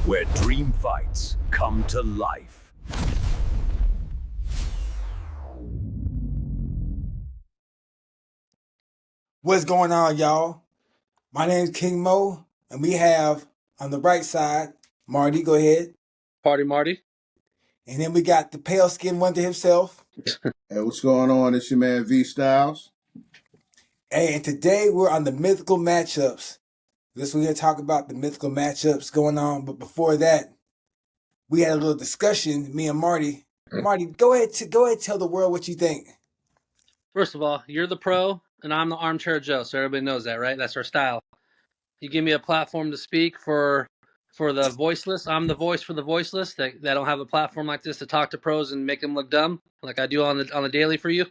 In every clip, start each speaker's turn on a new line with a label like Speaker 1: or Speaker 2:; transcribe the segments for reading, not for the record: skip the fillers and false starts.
Speaker 1: where dream fights come to life.
Speaker 2: What's going on, y'all? My name's King Mo, and we have on the right side, Marty, go ahead.
Speaker 3: Party Marty.
Speaker 2: And then we got the pale skinned wonder himself.
Speaker 4: Hey, what's going on? It's your man V Styles.
Speaker 2: Hey, and today we're on the Mythical Match-Ups. We're going to talk about the Mythical Match-Ups going on. But before that, we had a little discussion, me and Marty. Marty, go ahead tell the world what you think.
Speaker 3: First of all, you're the pro, and I'm the armchair Joe, so everybody knows that, right? That's our style. You give me a platform to speak for the voiceless. I'm the voice for the voiceless that don't have a platform like this to talk to pros and make them look dumb, like I do on the daily for you.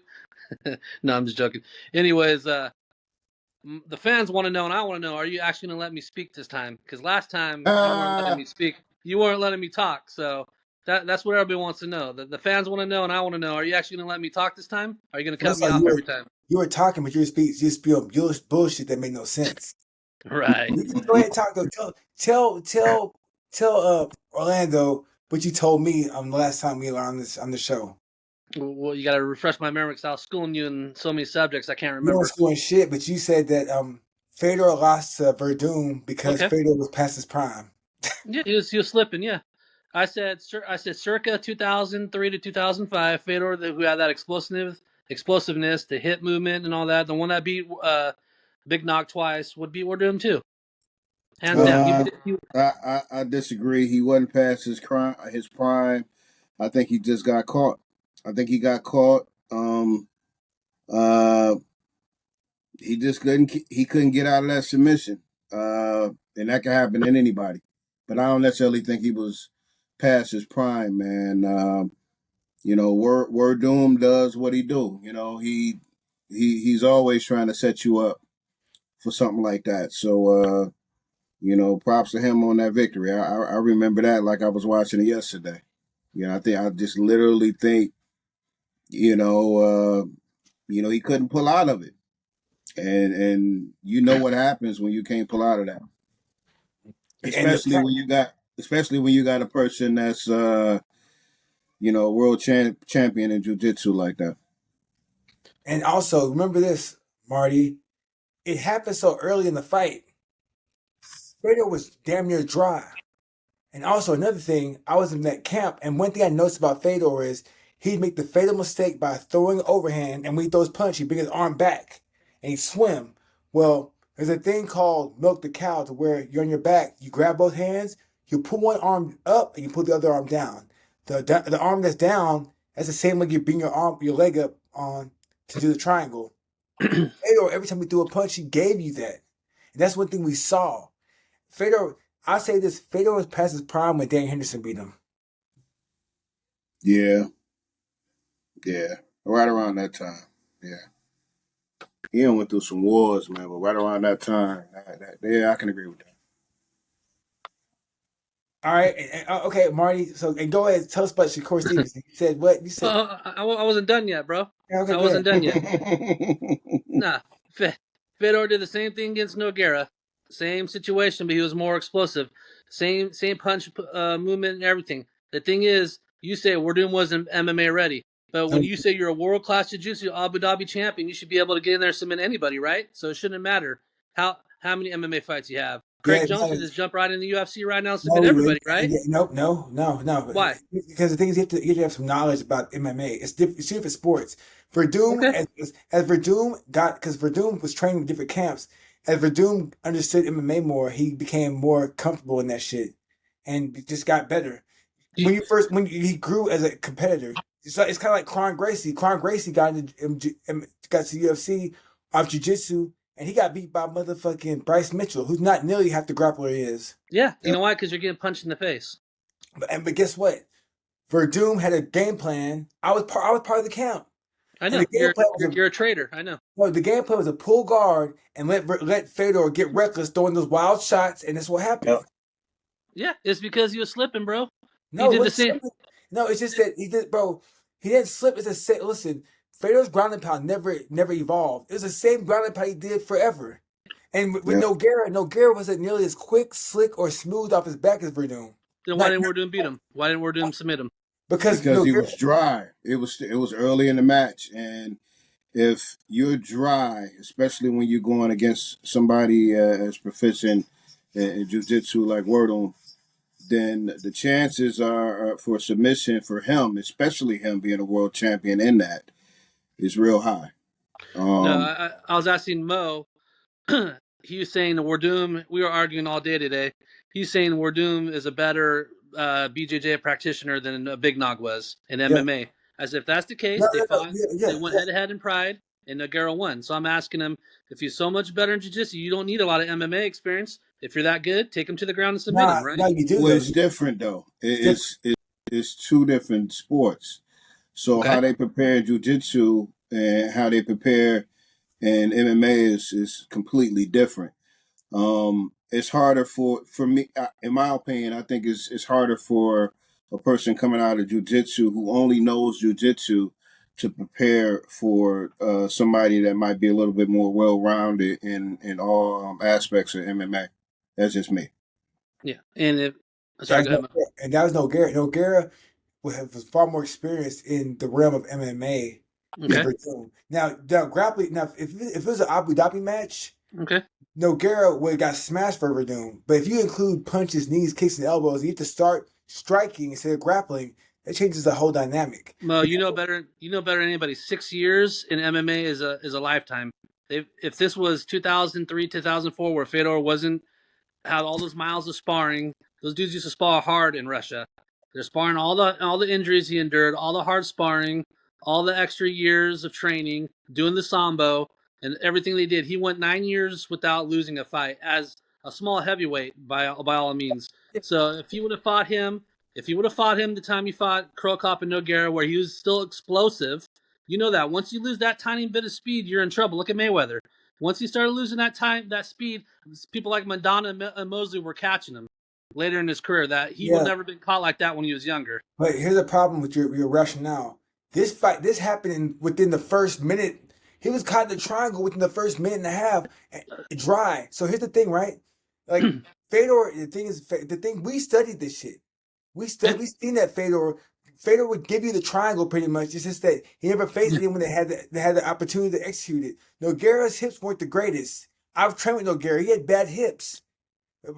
Speaker 3: No, I'm just joking. Anyways, the fans want to know, and I want to know: are you actually going to let me speak this time? Because last time you weren't letting me speak. You weren't letting me talk. So that's what everybody wants to know. The fans want to know, and I want to know: are you actually going to let me talk this time? Are you going to cut me off every time?
Speaker 2: You were talking, but you spewing bullshit that made no sense.
Speaker 3: Right.
Speaker 2: Go ahead and talk. Tell Orlando what you told me the last time we were on the show.
Speaker 3: Well, you got to refresh my memory because I was schooling you in so many subjects I can't
Speaker 2: You
Speaker 3: remember.
Speaker 2: weren't schooling shit, but you said that Fedor lost to Werdum because Fedor was past his prime.
Speaker 3: Yeah, he was slipping. Yeah, I said circa 2003 to 2005. Fedor, who had that explosiveness, the hit movement, and all that. The one that beat Big Knock twice would beat Werdum too, hands down.
Speaker 4: I disagree. He wasn't past his prime. I think he just got caught. I think he got caught. He just couldn't get out of that submission. And that can happen to anybody. But I don't necessarily think he was past his prime, man. Werdum does what he do. He's always trying to set you up for something like that. So props to him on that victory. I remember that like I was watching it yesterday. I just literally think, he couldn't pull out of it. And you know what happens when you can't pull out of that. Especially when you got a person that's world champion in jiu-jitsu like that.
Speaker 2: And also, remember this, Marty. It happened so early in the fight. Fedor was damn near dry. And also another thing, I was in that camp, and one thing I noticed about Fedor is he'd make the fatal mistake by throwing overhand, and when he throws punch, he'd bring his arm back and he'd swim. Well, there's a thing called milk the cow to where you're on your back, you grab both hands, you pull one arm up, and you pull the other arm down. The arm that's down, that's the same leg you bring your leg up on to do the triangle. Fedor, every time he threw a punch, he gave you that. And that's one thing we saw. Fedor, I say this, Fedor was past his prime when Dan Henderson beat him.
Speaker 4: Yeah. Right around that time. Yeah. He went through some wars, man, but right around that time, I can agree with that.
Speaker 2: All right. Okay, Marty. So, and go ahead. Tell us about Shakur Stevenson. You said what? You said.
Speaker 3: I wasn't done yet, bro.
Speaker 2: Okay,
Speaker 3: I wasn't done yet. Nah. Fedor did the same thing against Nogueira. Same situation, but he was more explosive. Same punch movement and everything. The thing is, you say Werdum wasn't MMA ready. But when you say you're a world-class jiu-jitsu Abu Dhabi champion, you should be able to get in there and submit anybody, right? So it shouldn't matter how many MMA fights you have. Craig Jones could just jump right in the UFC right now and submit everybody, right?
Speaker 2: No.
Speaker 3: Why?
Speaker 2: Because the thing is, you have to have some knowledge about MMA. It's different sports. Werdum, as Werdum because Werdum was trained in different camps. As Werdum understood MMA more, he became more comfortable in that shit, and just got better. When he grew as a competitor, it's kind of like Kron Gracie. Kron Gracie got to UFC off jiu-jitsu. And he got beat by motherfucking Bryce Mitchell, who's not nearly half the grappler he is.
Speaker 3: Yeah, you know why? Because you're getting punched in the face.
Speaker 2: But guess what? Werdum had a game plan. I was part of the camp.
Speaker 3: I know. You're a traitor. I know.
Speaker 2: No, the game plan was to pull guard and let Fedor get reckless, throwing those wild shots, and that's what happened.
Speaker 3: Yeah, it's because he was slipping, bro.
Speaker 2: No, he did the same. No, it's just that he did, bro. He didn't slip. It's listen. Fedor's ground and pound never evolved. It was the same ground and pound he did forever. And with Nogueira wasn't nearly as quick, slick, or smooth off his back as Werdum.
Speaker 3: Then why didn't Werdum beat him? Why didn't Werdum submit him?
Speaker 2: because
Speaker 4: because he was dry. It was early in the match, and if you're dry, especially when you're going against somebody as proficient in jiu-jitsu like Werdum, then the chances are for submission for him, especially him being a world champion in that, is real high.
Speaker 3: No, I was asking Mo. He was saying the Werdum. We were arguing all day today. He's saying Werdum is a better BJJ practitioner than Big Nog was in
Speaker 2: yeah,
Speaker 3: MMA. As if that's the
Speaker 2: no,
Speaker 3: case, they
Speaker 2: no, no,
Speaker 3: fought.
Speaker 2: yeah,
Speaker 3: They
Speaker 2: yeah,
Speaker 3: went
Speaker 2: yeah.
Speaker 3: head to head in Pride, and Nagaro won. So I'm asking him if he's so much better in jiu-jitsu, you don't need a lot of MMA experience. If you're that good, take him to the ground and submit him, right?
Speaker 2: Nah, you do
Speaker 4: Well,
Speaker 2: though.
Speaker 4: it's different though.
Speaker 2: It's different.
Speaker 4: It's two different sports. So
Speaker 3: Okay.
Speaker 4: how they prepare in jiu-jitsu and how they prepare in MMA is completely different. It's harder for me, in my opinion. I think it's harder for a person coming out of jiu-jitsu who only knows jiu-jitsu to prepare for somebody that might be a little bit more well-rounded in all aspects of MMA. That's just me.
Speaker 3: Yeah. And if sorry,
Speaker 2: That's
Speaker 3: go ahead,
Speaker 2: no,
Speaker 3: Mo.
Speaker 2: and that was Nogueira. Nogueira was far more experienced in the realm of MMA than
Speaker 3: Okay.
Speaker 2: Verdun. Now grappling. Now, if it was an Abu Dhabi match,
Speaker 3: Okay.
Speaker 2: Nogueira would have got smashed for Verdun. But if you include punches, knees, kicks, and elbows, you have to start striking instead of grappling. That changes the whole dynamic.
Speaker 3: Mo, you know better. You know better than anybody. 6 years in MMA is a lifetime. If this was 2003, 2004, where Fedor wasn't had all those miles of sparring, those dudes used to spar hard in Russia. They're sparring all the injuries he endured, all the hard sparring, all the extra years of training, doing the sambo, and everything they did. He went 9 years without losing a fight as a small heavyweight by all means. So if he would have fought him the time he fought Krokop and Nogueira, where he was still explosive, you know that once you lose that tiny bit of speed, you're in trouble. Look at Mayweather. Once he started losing that speed, people like Maidana and Mosley were catching him later in his career. That he would
Speaker 2: Yeah,
Speaker 3: never been caught like that when he was younger.
Speaker 2: but here's a problem with your rationale. This happened within the first minute. He was caught in the triangle within the first minute and a half, dry. So here's the thing, right? Like Fedor, the thing we studied this shit.
Speaker 3: Yeah,
Speaker 2: We seen that Fedor would give you the triangle pretty much. It's just that he never faced anyone that had the opportunity to execute it. Nogueira's hips weren't the greatest. I've trained with Nogueira. He had bad hips.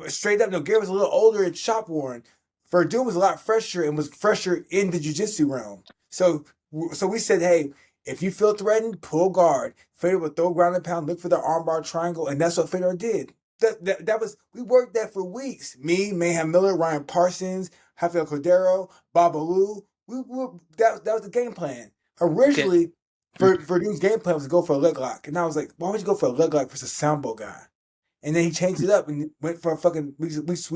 Speaker 2: Straight up, Nogueira was a little older and shop worn. Verdun was a lot fresher and was fresher in the jiu-jitsu realm. So we said, hey, if you feel threatened, pull guard. Fedor would throw ground and pound, look for the armbar triangle, and that's what Fedor did. That was we worked that for weeks. Me, Mayhem Miller, Ryan Parsons, Rafael Cordero, Babalu. That was the game plan.
Speaker 3: okay.
Speaker 2: Originally, Verdun's game plan was to go for a leg lock, and I was like, why would you go for a leg lock versus a sambo guy? And then he changed it up and went for a fucking. We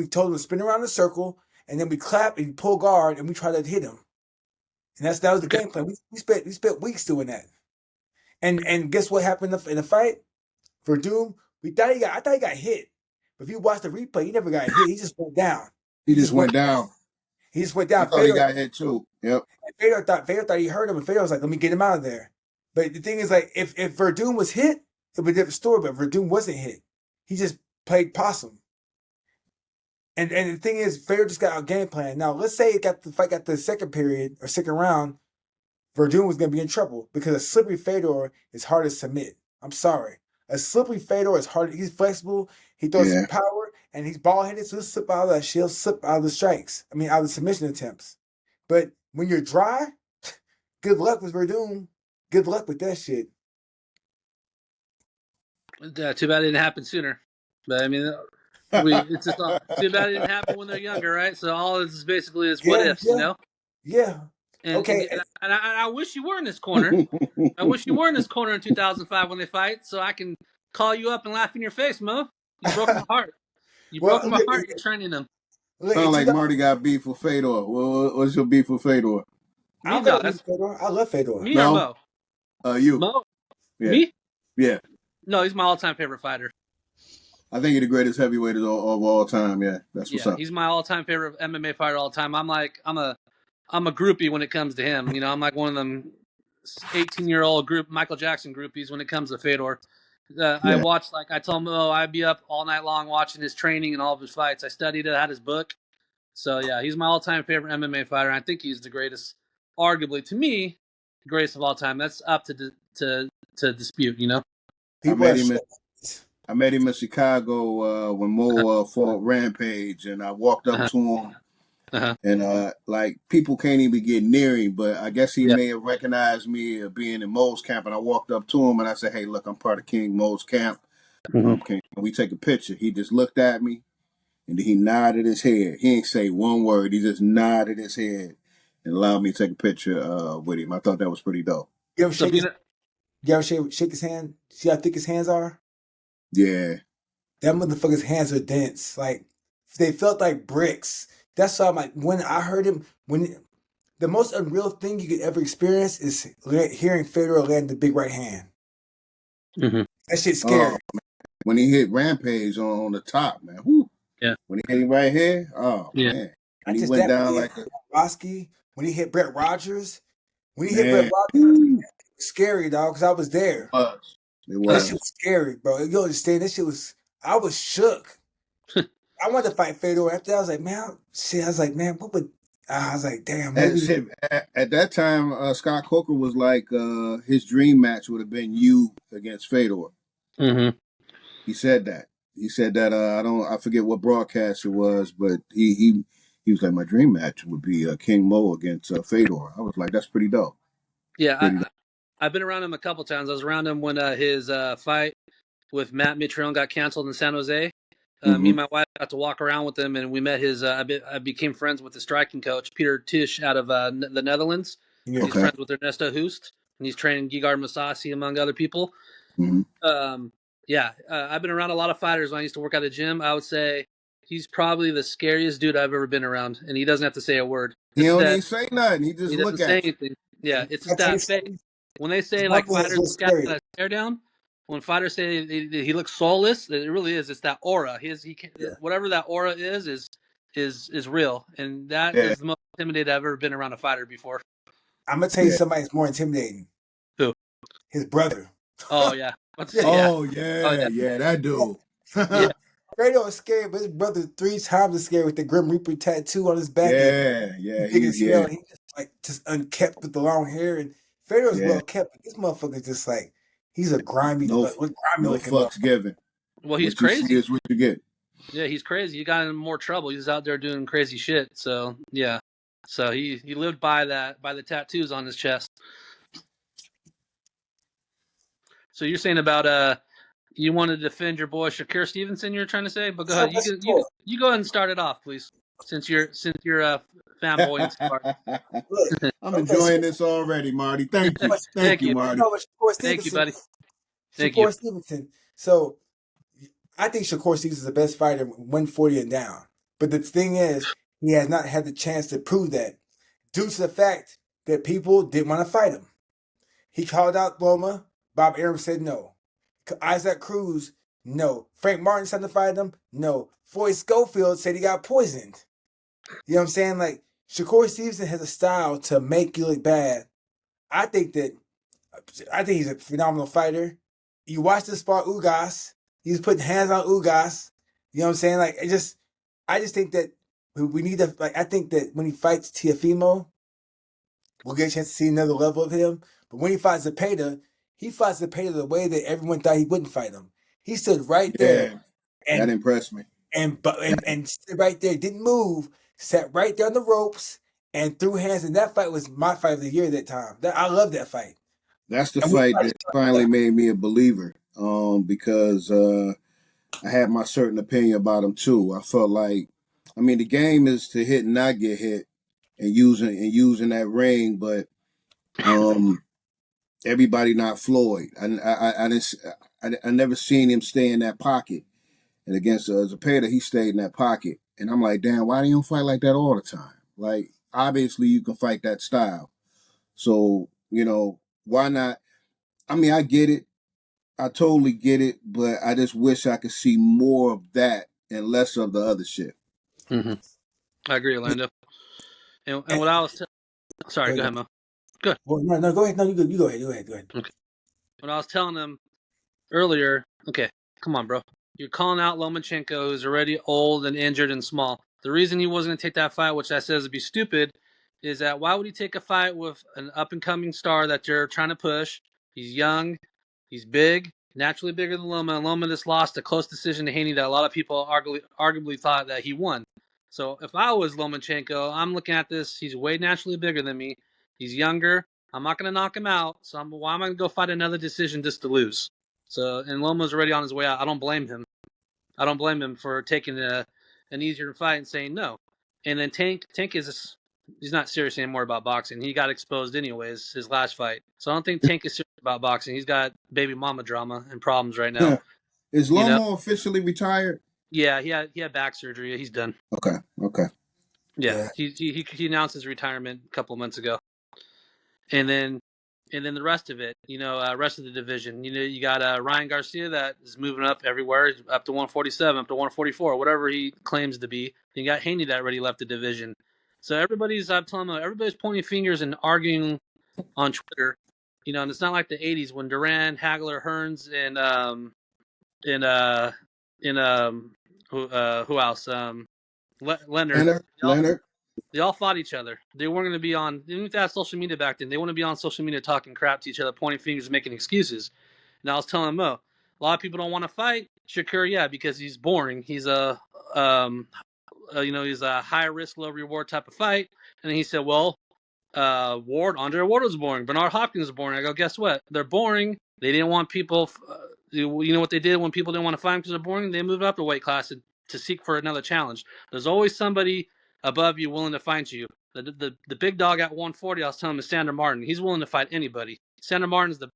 Speaker 2: told him to spin around the circle, and then we clap and pull guard, and we try to hit him. And that was the
Speaker 3: Okay.
Speaker 2: game plan. We spent weeks doing that. And guess what happened in the fight? For Doom, I thought he got hit. But if you watch the replay, he never got hit. He just went down.
Speaker 4: He just went down.
Speaker 2: He just went
Speaker 4: I
Speaker 2: down.
Speaker 4: thought he got hit too. Yep.
Speaker 2: Fedor thought he hurt him, and Fedor was like, "Let me get him out of there." But the thing is, like, if Verdun was hit, it would be a different story. But Verdun wasn't hit. He just played possum. And the thing is, Fedor just got a game plan. Now, let's say the fight got to the second period or second round, Verdun was going to be in trouble because a slippery Fedor is hard to submit. I'm sorry. A slippery Fedor is hard. He's flexible. He throws some power, and he's ball-headed, so he'll slip out of that. She'll slip out of the strikes. I mean, out of the submission attempts. But when you're dry, good luck with Verdun. Good luck with that shit.
Speaker 3: Too bad it didn't happen sooner. But I mean, it's just too bad it didn't happen when they're younger, right? So all this is basically is what ifs, you know.
Speaker 2: Yeah.
Speaker 3: And
Speaker 2: Okay.
Speaker 3: I wish you were in this corner. I wish you were in this corner in 2005 when they fight, so I can call you up and laugh in your face, Mo. You broke my heart. You
Speaker 2: Well,
Speaker 3: broke my heart. You're training them.
Speaker 4: Sound like Marty got beef with Fedor. What's your beef with Fedor?
Speaker 3: Me, no,
Speaker 2: that's Fedor. I love Fedor.
Speaker 3: me or Mo.
Speaker 4: You.
Speaker 3: Mo.
Speaker 4: Yeah.
Speaker 3: Me?
Speaker 4: Yeah.
Speaker 3: No, he's my all-time favorite fighter.
Speaker 4: I think he's the greatest heavyweight of all time. Yeah, that's what's up.
Speaker 3: He's my all-time favorite MMA fighter all time. I'm a groupie when it comes to him. You know, I'm like one of them 18-year-old Michael Jackson groupies when it comes to Fedor. I watched, I told him, I'd be up all night long watching his training and all of his fights. I studied it, I had his book. So yeah, he's my all-time favorite MMA fighter. I think he's the greatest, arguably to me, the greatest of all time. That's up to dispute, you know.
Speaker 4: I
Speaker 2: People
Speaker 4: met
Speaker 2: have
Speaker 4: him.
Speaker 2: short.
Speaker 4: I met him in Chicago when Mo fought Rampage, and I walked up
Speaker 3: Uh-huh.
Speaker 4: to him,
Speaker 3: Uh-huh.
Speaker 4: and like people can't even get near him, but I guess he
Speaker 3: Yeah.
Speaker 4: may have recognized me being in Mo's camp, and I walked up to him and I said, "Hey, look, I'm part of King Mo's camp.
Speaker 3: Mm-hmm.
Speaker 4: Can we take a picture?" He just looked at me and then he nodded his head. He didn't say one word. He just nodded his head and allowed me to take a picture with him. I thought that was pretty dope.
Speaker 2: You ever
Speaker 3: So
Speaker 2: shake
Speaker 3: being
Speaker 2: his? You ever shake his hand? See how thick his hands are?
Speaker 4: Yeah.
Speaker 2: That motherfucker's hands are dense. Like they felt like bricks. That's why I'm like, when I heard him, when the most unreal thing you could ever experience is hearing Fedor land the big right hand.
Speaker 3: mm-hmm.
Speaker 2: That shit's
Speaker 4: Oh,
Speaker 2: scary.
Speaker 4: when he hit Rampage on the top, man. Whoo.
Speaker 3: Yeah.
Speaker 4: When he hit him right here, oh
Speaker 3: Yeah.
Speaker 4: man.
Speaker 2: Not
Speaker 4: And he
Speaker 2: just
Speaker 4: went
Speaker 2: that,
Speaker 4: down
Speaker 2: but
Speaker 4: like a
Speaker 2: Roski, when he hit Brett Rogers, when he hit Brett
Speaker 4: man.
Speaker 2: Rogers,
Speaker 4: Woo.
Speaker 2: it was scary, dog, because I was there.
Speaker 4: It
Speaker 2: That shit
Speaker 4: was.
Speaker 2: was scary, bro. You don't understand? That shit was, I was shook. I wanted to fight Fedor. After that, I was like, man, shit. I was like, man, what would, I was like, damn, maybe.
Speaker 4: At that time, Scott Coker was like his dream match would have been you against Fedor.
Speaker 3: Mm-hmm.
Speaker 4: He said that. He said that I forget what broadcast it was, but he was like, my dream match would be King Mo against Fedor. I was like, that's pretty dope.
Speaker 3: Yeah,
Speaker 4: Pretty dope.
Speaker 3: I've been around him a couple times. I was around him when his fight with Matt Mitrione got canceled in San Jose. Me
Speaker 4: Mm-hmm.
Speaker 3: and my wife got to walk around with him, and we met his. I became friends with the striking coach, Peter Tisch, out of the Netherlands.
Speaker 2: Yeah.
Speaker 3: He's
Speaker 4: Okay.
Speaker 3: friends with Ernesto Hoost, and he's training Gigar Masasi, among other people.
Speaker 4: Mm-hmm.
Speaker 3: Yeah, I've been around a lot of fighters when I used to work at a gym. I would say he's probably the scariest dude I've ever been around, and he doesn't have to say a word.
Speaker 4: He
Speaker 3: It's
Speaker 4: don't
Speaker 3: that
Speaker 4: even say nothing. He just
Speaker 3: he doesn't
Speaker 4: look
Speaker 3: say
Speaker 4: at you.
Speaker 3: anything. Yeah, it's
Speaker 2: I
Speaker 3: just
Speaker 2: tell you
Speaker 3: that face.
Speaker 2: something.
Speaker 3: When they say
Speaker 2: One
Speaker 3: like
Speaker 2: thing that's
Speaker 3: fighters
Speaker 2: real
Speaker 3: look at
Speaker 2: scary.
Speaker 3: a stare down, when fighters say he looks soulless, it really is. It's that aura. He can,
Speaker 4: Yeah.
Speaker 3: whatever that aura is real, and that
Speaker 4: Yeah.
Speaker 3: is the most intimidated I've ever been around a fighter before.
Speaker 2: I'm gonna tell you
Speaker 4: Yeah.
Speaker 2: somebody's more intimidating.
Speaker 3: Who?
Speaker 2: His brother.
Speaker 3: Oh yeah. What's
Speaker 2: Yeah.
Speaker 3: yeah.
Speaker 4: Oh
Speaker 3: Oh
Speaker 4: yeah,
Speaker 3: yeah.
Speaker 4: yeah, that dude.
Speaker 3: Yeah.
Speaker 2: Fredo is scary, but his brother 3 times as scary with the Grim Reaper tattoo on his back and
Speaker 4: yeah,
Speaker 2: big as
Speaker 4: yeah,
Speaker 2: hell. He just like just unkept with the long hair, and Fredo's
Speaker 4: yeah.
Speaker 2: well kept. But this motherfucker just like he's a grimy,
Speaker 4: No,
Speaker 2: grimy
Speaker 4: no
Speaker 2: looking motherfucker.
Speaker 4: fucks given.
Speaker 3: Well, he's
Speaker 4: What you see
Speaker 3: crazy.
Speaker 4: is what you get.
Speaker 3: Yeah, he's crazy. He got in more trouble. He's out there doing crazy shit. So yeah. So he lived by the tattoos on his chest. So you're saying about you want to defend your boy Shakur Stevenson? You're trying to say, but go
Speaker 2: So
Speaker 3: ahead.
Speaker 2: much more.
Speaker 3: You go ahead and start it off, please. Since you're a fanboy and smart.
Speaker 2: Look,
Speaker 4: I'm
Speaker 2: okay, so
Speaker 4: enjoying this already, Marty. Thank you.
Speaker 2: much.
Speaker 4: Thank
Speaker 3: Thank
Speaker 4: you,
Speaker 3: you.
Speaker 2: You
Speaker 4: Marty.
Speaker 2: know what Shakur
Speaker 3: Thank you,
Speaker 2: Stevenson?
Speaker 3: buddy. Thank you.
Speaker 2: Shakur Stevenson. So I think Shakur Stevenson is the best fighter 140 and down. But the thing is, he has not had the chance to prove that due to the fact that people didn't want to fight him. He called out Loma. Bob Arum said no. Isaac Cruz, no. Frank Martin said to fight him, no. Floyd Schofield said he got poisoned. You know what I'm saying? Like, Shakur Stevenson has a style to make you look bad. I think he's a phenomenal fighter. You watch the spar Ugas. He's putting hands on Ugas. You know what I'm saying? Like, I just think that we need to, like, I think that when he fights Tiafimo, we'll get a chance to see another level of him. But when he fights Zepeda, he fights Zepeda the way that everyone thought he wouldn't fight him. He stood right there
Speaker 4: Yeah, that
Speaker 2: and
Speaker 4: impressed me.
Speaker 2: stood right there, didn't move, sat right there on the ropes, and threw hands. And that fight was my fight of the year at that time. I love that fight.
Speaker 4: That's the
Speaker 2: And we
Speaker 4: fight
Speaker 2: probably
Speaker 4: that
Speaker 2: talked about
Speaker 4: finally
Speaker 2: that.
Speaker 4: made me a believer. Because I had my certain opinion about him too. I felt like, I mean, the game is to hit and not get hit, and using that ring, but everybody not Floyd. I never seen him stay in that pocket. And against Zepeda, he stayed in that pocket. And I'm like, damn, why do you don't fight like that all the time? Like, obviously you can fight that style. So, why not? I mean, I get it. I totally get it, but I just wish I could see more of that and less of the other shit.
Speaker 3: Mm-hmm. I agree, Orlando. And
Speaker 2: And,
Speaker 3: what I was sorry, go
Speaker 2: go
Speaker 3: ahead, Mo. Go ahead.
Speaker 2: Well, no, go ahead. No, you go ahead. Go ahead.
Speaker 3: Okay. What I was telling him earlier, okay, come on, bro. You're calling out Lomachenko, who's already old and injured and small. The reason he wasn't going to take that fight, which I says would be stupid, is that why would he take a fight with an up-and-coming star that you're trying to push? He's young, he's big, naturally bigger than Loma. And Loma just lost a close decision to Haney that a lot of people arguably thought that he won. So if I was Lomachenko, I'm looking at this. He's way naturally bigger than me. He's younger. I'm not going to knock him out. So why am I going to go fight another decision just to lose? So, and Loma's already on his way out. I don't blame him. I don't blame him for taking an easier fight and saying no. And then Tank he's not serious anymore about boxing. He got exposed anyways his last fight. So I don't think Tank is serious about boxing. He's got baby mama drama and problems right now.
Speaker 4: Is Lomo officially retired?
Speaker 3: Yeah, he had back surgery. He's done.
Speaker 4: Okay.
Speaker 3: Yeah. He announced his retirement a couple of months ago. And then the rest of it, rest of the division, you got Ryan Garcia that is moving up everywhere, up to 147, up to 144, whatever he claims to be. Then you got Haney that already left the division. So everybody's pointing fingers and arguing on Twitter, and it's not like the 80s when Duran, Hagler, Hearns, who else? Leonard.
Speaker 4: Leonard.
Speaker 3: They all fought each other. They weren't going to be on, even if they had social media back then, they wouldn't be on social media talking crap to each other, pointing fingers, and making excuses. And I was telling Mo, a lot of people don't want to fight Shakur, because he's boring. He's he's a high risk, low reward type of fight. And then he said, well, Andre Ward was boring. Bernard Hopkins was boring. I go, guess what? They're boring. They didn't want people, you know what they did when people didn't want to fight them because they're boring? They moved up the weight class to seek for another challenge. There's always somebody above you willing to fight you. The big dog at 140, I was telling him, is Sandor Martin. He's willing to fight anybody. Sandor Martin's the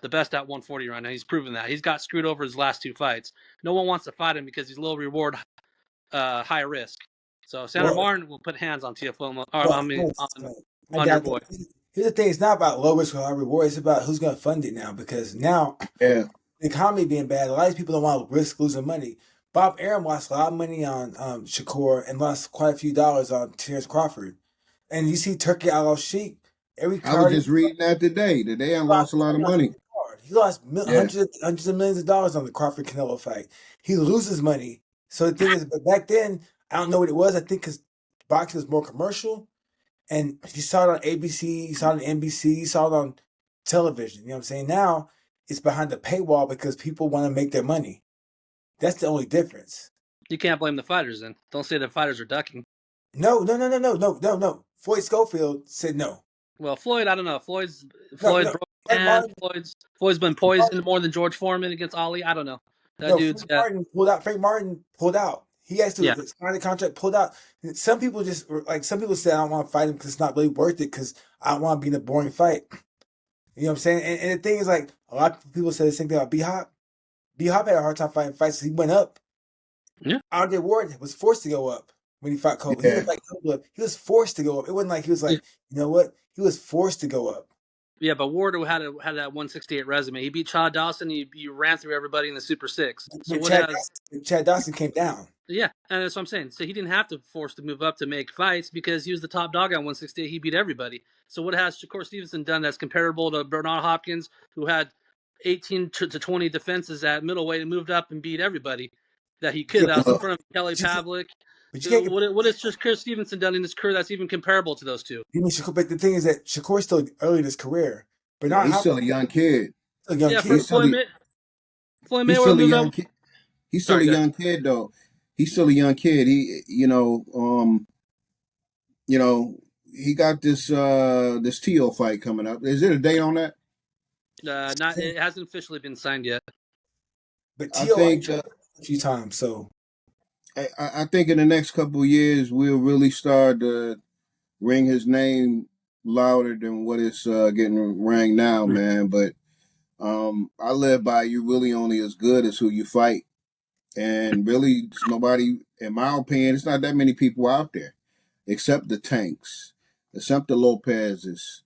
Speaker 3: best at 140 right now. He's proven that. He's got screwed over his last two fights. No one wants to fight him because he's low reward, high risk. So Sandor Martin will put hands on Tiafoe, on your boy.
Speaker 2: Here's the thing: it's not about low risk or high reward. It's about who's going to fund it now. Because now, the economy being bad, a lot of people don't want to risk losing money. Bob Arum lost a lot of money on Shakur and lost quite a few dollars on Terrence Crawford. And you see Turkey Al-Sheikh.
Speaker 4: I was just reading that today. Today I lost a lot of money.
Speaker 2: He lost hundreds of millions of dollars on the Crawford Canelo fight. He loses money. So the thing is, but back then, I don't know what it was. I think because boxing was more commercial. And you saw it on ABC, you saw it on NBC, you saw it on television. You know what I'm saying? Now, it's behind the paywall because people want to make their money. That's the only difference.
Speaker 3: You can't blame the fighters then. Don't say the fighters are ducking.
Speaker 2: No. Floyd Schofield said no.
Speaker 3: Well, Floyd, I don't know. Floyd's broke down. Floyd's been poisoned more than George Foreman against Ali. I don't know.
Speaker 2: Frank Martin pulled out. He has to sign the contract, pulled out. Some people say I don't want to fight him because it's not really worth it because I don't want to be in a boring fight. You know what I'm saying? And the thing is, like, a lot of people say the same thing about B-Hop. B-Hop had a hard time fighting fights, so he went up.
Speaker 3: Yeah.
Speaker 2: Andre Ward was forced to go up when he fought Kobe.
Speaker 4: Yeah.
Speaker 2: He was forced to go up. It wasn't like he was like, you know what? He was forced to go up.
Speaker 3: Yeah, but Ward had that 168 resume. He beat Chad Dawson. He ran through everybody in the Super Six. So
Speaker 2: Chad Dawson came down.
Speaker 3: Yeah, and that's what I'm saying. So he didn't have to force to move up to make fights because he was the top dog at 168. He beat everybody. So what has Shakur Stevenson done that's comparable to Bernard Hopkins, who had 18 to 20 defenses at middleweight and moved up and beat everybody that he could? That was in front of Kelly Pavlik. What has Shakur Stevenson done in his career that's even comparable to those two?
Speaker 2: You mean Shakur? But the thing is that Shakur's still early in his career. But
Speaker 4: he's still a young kid.
Speaker 3: Floyd Mayweather moved up.
Speaker 4: He's still a young kid, though. He's still a young kid. He got this Tio fight coming up. Is there a date on that?
Speaker 3: It hasn't officially been signed yet.
Speaker 2: But Tio a few times, so
Speaker 4: I think in the next couple of years we'll really start to ring his name louder than what it's getting rang now, man. But I live by you really only as good as who you fight. And really, nobody, in my opinion, it's not that many people out there, except the Tanks, except the Lopez's.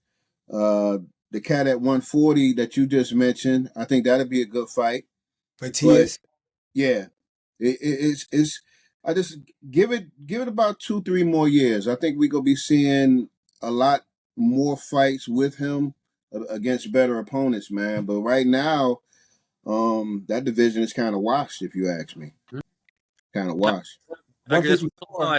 Speaker 4: The cat at 140 that you just mentioned, I think that'd be a good fight.
Speaker 2: But
Speaker 4: yeah, it's. I just give it about 2-3 more years. I think we're gonna be seeing a lot more fights with him against better opponents, man. But right now, that division is kind of washed, if you ask me. Kind of washed.
Speaker 3: I agree. That's what I told
Speaker 2: 154.
Speaker 3: Ty.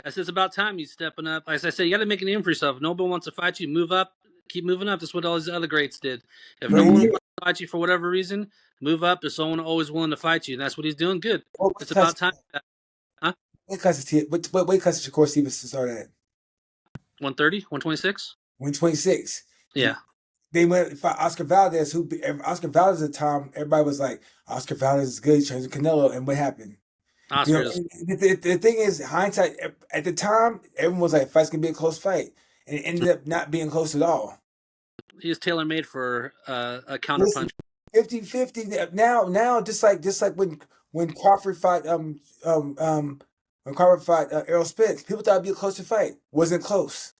Speaker 3: I said it's about time you stepping up. As I said, you got to make a name for yourself. If nobody wants to fight you, move up, keep moving up. That's what all these other greats did. If
Speaker 2: But
Speaker 3: no one
Speaker 4: Mhm.
Speaker 3: wants to fight you for whatever reason, move up. There's someone always willing to fight you, and that's what he's doing. Good.
Speaker 2: what weight
Speaker 3: It's
Speaker 2: class?
Speaker 3: about time. Huh?
Speaker 2: Weight class is what weight class did Shakur Stevenson start at?
Speaker 3: 130, 126?
Speaker 2: 126.
Speaker 3: Yeah.
Speaker 2: They went to fight Oscar Valdez, Oscar Valdez at the time, everybody was like, Oscar Valdez is good, he trains with Canelo, and what happened? You know,
Speaker 3: Oscar's.
Speaker 2: the thing is, hindsight, at the time, everyone was like, fight's gonna be a close fight. And it ended up not being close at all.
Speaker 3: He's tailor made for a
Speaker 2: Listen,
Speaker 3: counterpunch.
Speaker 2: 50-50 now, just like when Crawford fought when Crawford fought Errol Spence, people thought it'd be a closer fight. Wasn't close.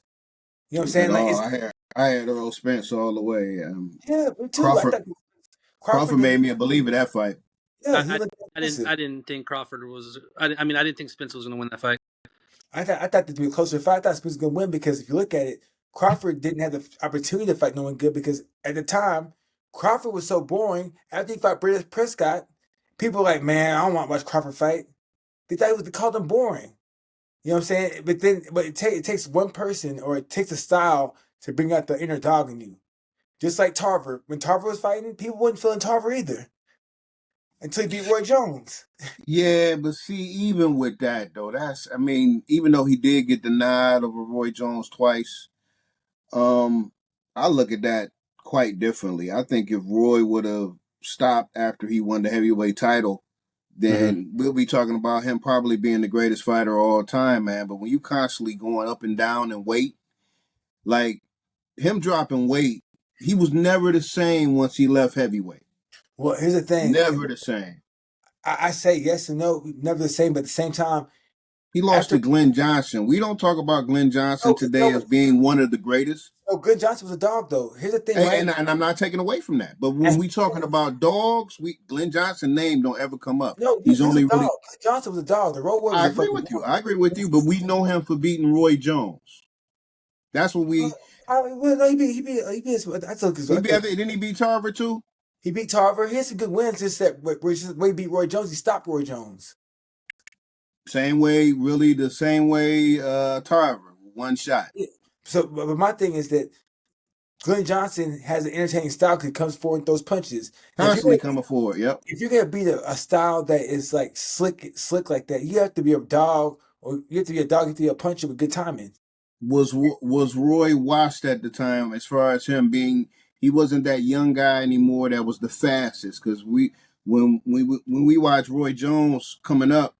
Speaker 2: You know what I'm saying?
Speaker 4: At
Speaker 2: Like
Speaker 4: all.
Speaker 2: it's
Speaker 4: I had Earl Spence all the way.
Speaker 2: yeah, me too. I
Speaker 4: Crawford
Speaker 2: thought
Speaker 4: Crawford
Speaker 2: did
Speaker 4: made me a believer that fight.
Speaker 2: yeah, he
Speaker 3: I,
Speaker 2: looked
Speaker 3: I didn't.
Speaker 2: impressive.
Speaker 3: I didn't think Crawford was. I mean, I didn't think Spence was going to win that fight.
Speaker 2: I thought it'd be a closer fight. I thought Spence was gonna win because if you look at it, Crawford didn't have the opportunity to fight no one good because at the time, Crawford was so boring. After he fought British Prescott, people were like, man, I don't want to watch Crawford fight. They called him boring. You know what I'm saying? But it takes one person or it takes a style to bring out the inner dog in you. Just like Tarver. When Tarver was fighting, people wasn't feeling Tarver either until he beat Roy Jones.
Speaker 4: Yeah, but see, even with that though, even though he did get denied over Roy Jones twice, I look at that quite differently. I think if Roy would have stopped after he won the heavyweight title, then we'll be talking about him probably being the greatest fighter of all time, man. But when you constantly going up and down in weight, like him dropping weight, he was never the same once he left heavyweight.
Speaker 2: Well, here's the thing.
Speaker 4: Never the same.
Speaker 2: I say yes and no, never the same, but at the same time,
Speaker 4: He lost
Speaker 2: after
Speaker 4: to Glenn Johnson. We don't talk about Glenn Johnson
Speaker 2: no,
Speaker 4: today
Speaker 2: no,
Speaker 4: as being one of the greatest.
Speaker 2: no, Glenn Johnson was a dog though. Here's the thing, right?
Speaker 4: And I'm not taking away from that. But when
Speaker 2: As,
Speaker 4: we talking about dogs, Glenn Johnson name don't ever come up.
Speaker 2: no,
Speaker 4: He's
Speaker 2: he was a
Speaker 4: only
Speaker 2: dog.
Speaker 4: really.
Speaker 2: Glenn Johnson was a dog. The Road Warrior was
Speaker 4: I
Speaker 2: a
Speaker 4: agree
Speaker 2: fucking
Speaker 4: with you.
Speaker 2: dog.
Speaker 4: I agree with you. But we know him for beating Roy Jones. That's what we.
Speaker 2: Well, no, I took his.
Speaker 4: Didn't he beat Tarver too?
Speaker 2: He beat Tarver. He had some good wins. Just that where he beat Roy Jones, he stopped Roy Jones.
Speaker 4: Same way, really the same way. Tarver, one shot.
Speaker 2: Yeah. So, but my thing is that Glenn Johnson has an entertaining style because he comes forward and throws punches. And
Speaker 4: Constantly coming forward. Yep.
Speaker 2: if you're gonna beat a style that is like slick like that, you have to be a dog, or you have to be a dog. You have to be a puncher with good timing.
Speaker 4: Was Roy washed at the time as far as him being? He wasn't that young guy anymore that was the fastest. Because when we watch Roy Jones coming up,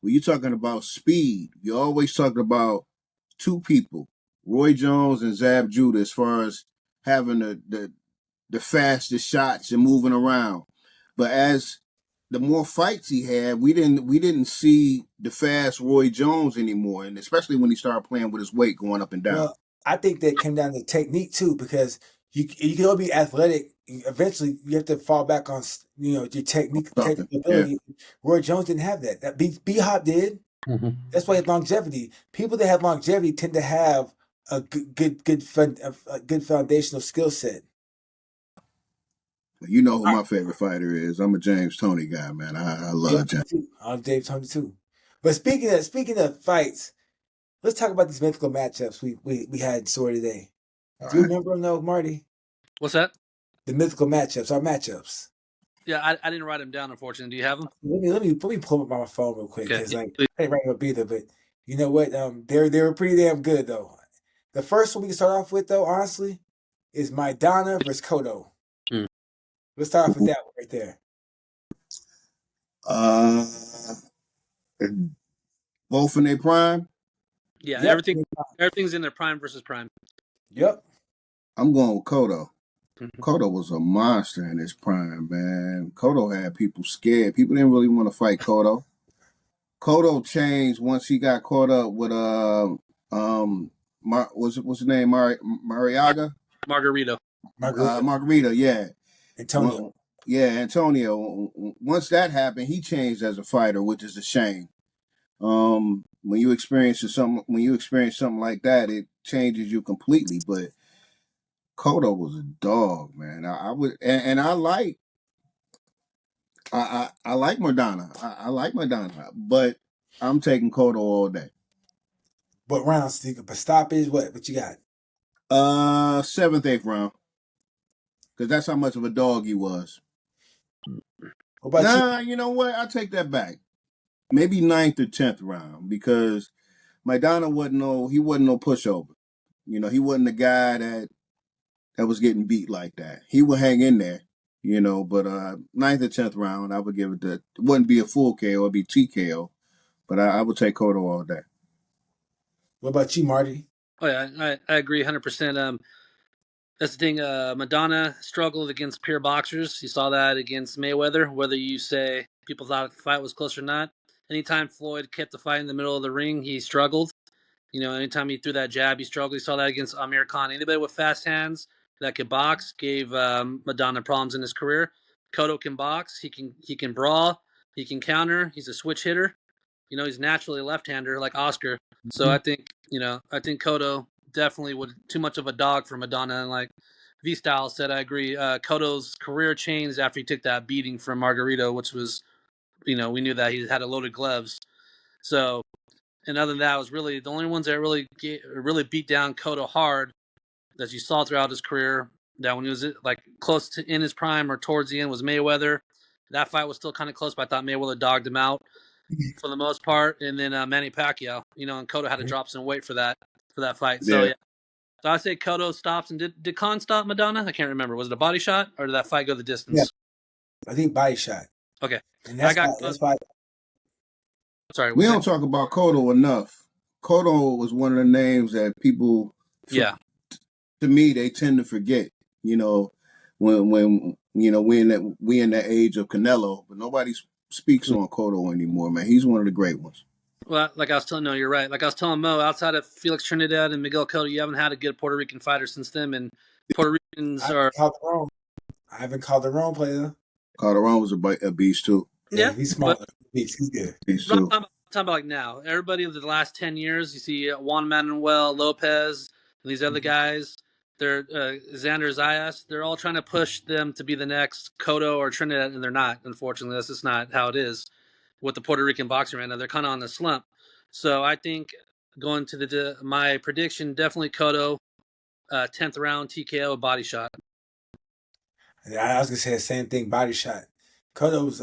Speaker 4: when you're talking about speed, you're always talking about two people, Roy Jones and Zab Judah, as far as having the fastest shots and moving around. But as the more fights he had, we didn't see the fast Roy Jones anymore, and especially when he started playing with his weight going up and down.
Speaker 2: Well, I think that came down to technique too, because you can all be athletic. Eventually, you have to fall back on your technical ability. Yeah. Roy Jones didn't have that. That B Hop did.
Speaker 3: Mm-hmm.
Speaker 2: That's why he had longevity. People that have longevity tend to have a good foundational skill set.
Speaker 4: You know who my favorite fighter is. I'm a James Toney guy, man. I love James.
Speaker 2: I'm James Toney too. But speaking of fights, let's talk about these mythical matchups we had in store today. Do you remember them though, Marty?
Speaker 3: What's that?
Speaker 2: The mythical matchups, our matchups.
Speaker 3: Yeah, I didn't write them down, unfortunately. Do you have them?
Speaker 2: Let me pull them up on my phone real quick, because
Speaker 3: Okay.
Speaker 2: I didn't write them up either. But you know what? They were pretty damn good though. The first one we can start off with, though, honestly, is Maidana versus Cotto. Let's start off with that one right there.
Speaker 4: Both in their prime?
Speaker 3: Yeah, yep. Everything's in their prime versus prime.
Speaker 2: Yep.
Speaker 4: I'm going with Cotto. Cotto was a monster in his prime, man. Cotto had people scared. People didn't really want to fight Cotto. Cotto changed once he got caught up with what's his name? Mariaga?
Speaker 3: Margarito.
Speaker 4: Margarito, yeah.
Speaker 2: Antonio.
Speaker 4: Antonio. Once that happened, he changed as a fighter, which is a shame. When you experience something like that, it changes you completely. But Cotto was a dog, man. I like Maidana. I like Maidana, but I'm taking Cotto all day.
Speaker 2: What round, Steve? But stoppage, what you got?
Speaker 4: 7th, 8th round. Because that's how much of a dog he was.
Speaker 2: What about you?
Speaker 4: Nah, you know what? I take that back. Maybe 9th or 10th round because Maidana wasn't no pushover. You know, he wasn't the guy that was getting beat like that. He would hang in there, you know, but 9th or 10th round, I would give it it wouldn't be a full KO, it'd be TKO. But I would take Cotto all day.
Speaker 2: What about you, Marty?
Speaker 3: Oh yeah, I agree 100%. That's the thing. Maidana struggled against pure boxers. You saw that against Mayweather. Whether you say people thought the fight was close or not, anytime Floyd kept the fight in the middle of the ring, he struggled. You know, anytime he threw that jab, he struggled. You saw that against Amir Khan. Anybody with fast hands that could box gave Maidana problems in his career. Cotto can box. He can brawl. He can counter. He's a switch hitter. You know, he's naturally a left-hander like Oscar. So I think Cotto definitely would too much of a dog for Maidana. And like V-Style said, I agree. Cotto's career changed after he took that beating from Margarito, which was, you know, we knew that he had a loaded gloves. So, and other than that, it was really the only ones that really beat down Cotto hard that you saw throughout his career. That when he was like close to in his prime or towards the end was Mayweather. That fight was still kind of close, but I thought Mayweather dogged him out for the most part. And then Manny Pacquiao, you know, and Cotto had to drop some weight for that fight. So yeah. So I say Cotto stops. And did Khan stop Maidana? I can't remember. Was it a body shot or did that fight go the distance?
Speaker 2: Yeah, I think body shot.
Speaker 3: Okay,
Speaker 2: and that's why.
Speaker 3: Sorry,
Speaker 4: we don't talk about Cotto enough. Cotto was one of the names that people, to me, they tend to forget. You know, when you know we in that age of Canelo, but nobody speaks on Cotto anymore. Man, he's one of the great ones.
Speaker 3: Well, like I was telling, no, you're right. Like I was telling Mo, outside of Felix Trinidad and Miguel Cotto, you haven't had a good Puerto Rican fighter since them. And Puerto Ricans are.
Speaker 2: I haven't called the wrong player.
Speaker 4: Calderon was a beast too.
Speaker 2: Yeah, he's smart. He's good.
Speaker 4: Beast too.
Speaker 3: I'm talking about like now. Everybody of the last 10 years, you see Juan Manuel Lopez and these other guys. They're Xander Zayas. They're all trying to push them to be the next Cotto or Trinidad, and they're not. Unfortunately, that's just not how it is with the Puerto Rican boxing right now. They're kind of on the slump. So I think going to my prediction, definitely Cotto, 10th round TKO body shot.
Speaker 2: I was gonna say the same thing. Body shot. Cotto was.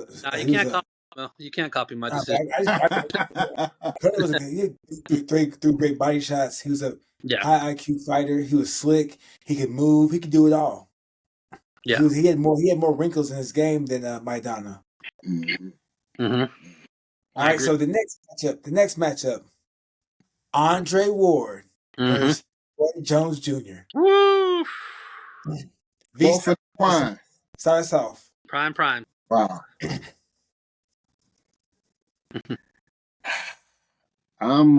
Speaker 3: You can't copy my decision.
Speaker 2: Cotto was he threw great body shots. He was a high IQ fighter. He was slick. He could move. He could do it all. Yeah, he had more wrinkles in his game than Maidana.
Speaker 3: Mm-hmm.
Speaker 2: All right, so the next matchup, Andre Ward versus Roy Jones Jr.
Speaker 3: Woo!
Speaker 4: Both in prime.
Speaker 2: Start us off.
Speaker 3: Prime.
Speaker 4: Wow. I'm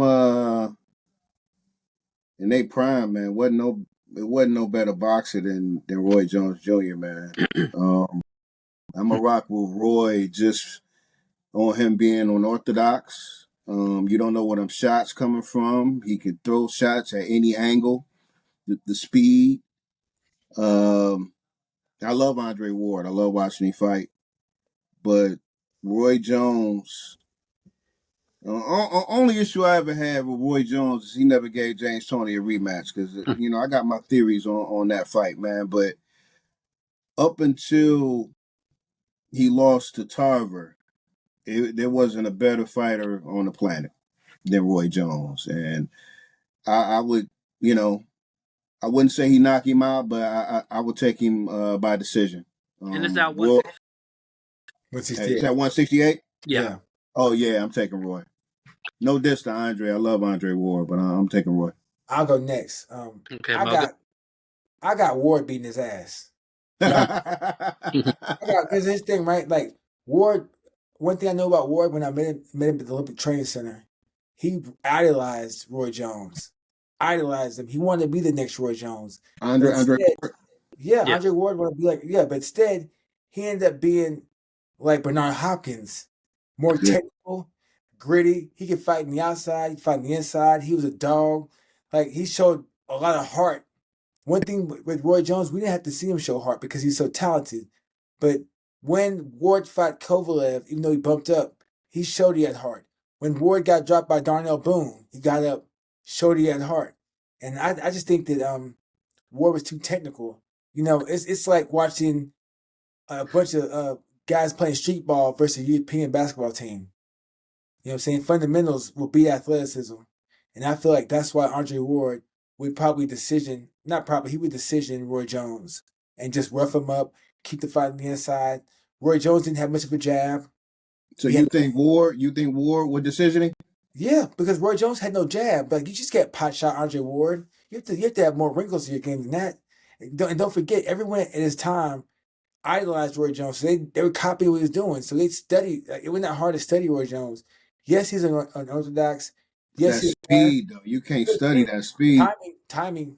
Speaker 4: in their prime, man. It wasn't no better boxer than Roy Jones Jr., man. I'm a rock with Roy just on him being unorthodox. You don't know where them shots coming from. He could throw shots at any angle. The speed. I love Andre Ward. I love watching him fight. But Roy Jones, only issue I ever had with Roy Jones is he never gave James Toney a rematch because, you know, I got my theories on that fight, man. But up until he lost to Tarver, there wasn't a better fighter on the planet than Roy Jones. And I would, you know, I wouldn't say he knocked him out, but I would take him by decision.
Speaker 3: And it's that 168.
Speaker 4: Is that 168?
Speaker 3: Yeah.
Speaker 4: Oh, yeah, I'm taking Roy. No diss to Andre. I love Andre Ward, but I'm taking Roy.
Speaker 2: I'll go next.
Speaker 3: Okay,
Speaker 2: I got Ward beating his ass. Because his thing, right? Like Ward. One thing I know about Ward when I met him at the Olympic Training Center, he idolized Roy Jones. Idolized him. He wanted to be the next Roy Jones.
Speaker 4: Andre
Speaker 2: Ward wanted to be like, but instead he ended up being like Bernard Hopkins, more technical, gritty. He could fight in the outside, he could fight in the inside. He was a dog. Like he showed a lot of heart. One thing with Roy Jones, we didn't have to see him show heart because he's so talented. But when Ward fought Kovalev, even though he bumped up, he showed he had heart. when Ward got dropped by Darnell Boone, he got up, showed he had heart. And I just think that Ward was too technical. You know, it's like watching a bunch of guys playing street ball versus a European basketball team. You know what I'm saying? Fundamentals will beat athleticism. And I feel like that's why Andre Ward would probably he would decision Roy Jones and just rough him up, keep the fight on the inside. Roy Jones didn't have much of a jab.
Speaker 4: So you think Ward would decisioning?
Speaker 2: Yeah, because Roy Jones had no jab. Like, you just can't pot shot Andre Ward. You have to have more wrinkles to your game than that. And don't forget, everyone at his time idolized Roy Jones. So they were copying what he was doing. So they studied. It wasn't that hard to study Roy Jones. Yes, he's an unorthodox. Yes,
Speaker 4: that speed though. You can't study that speed.
Speaker 2: Timing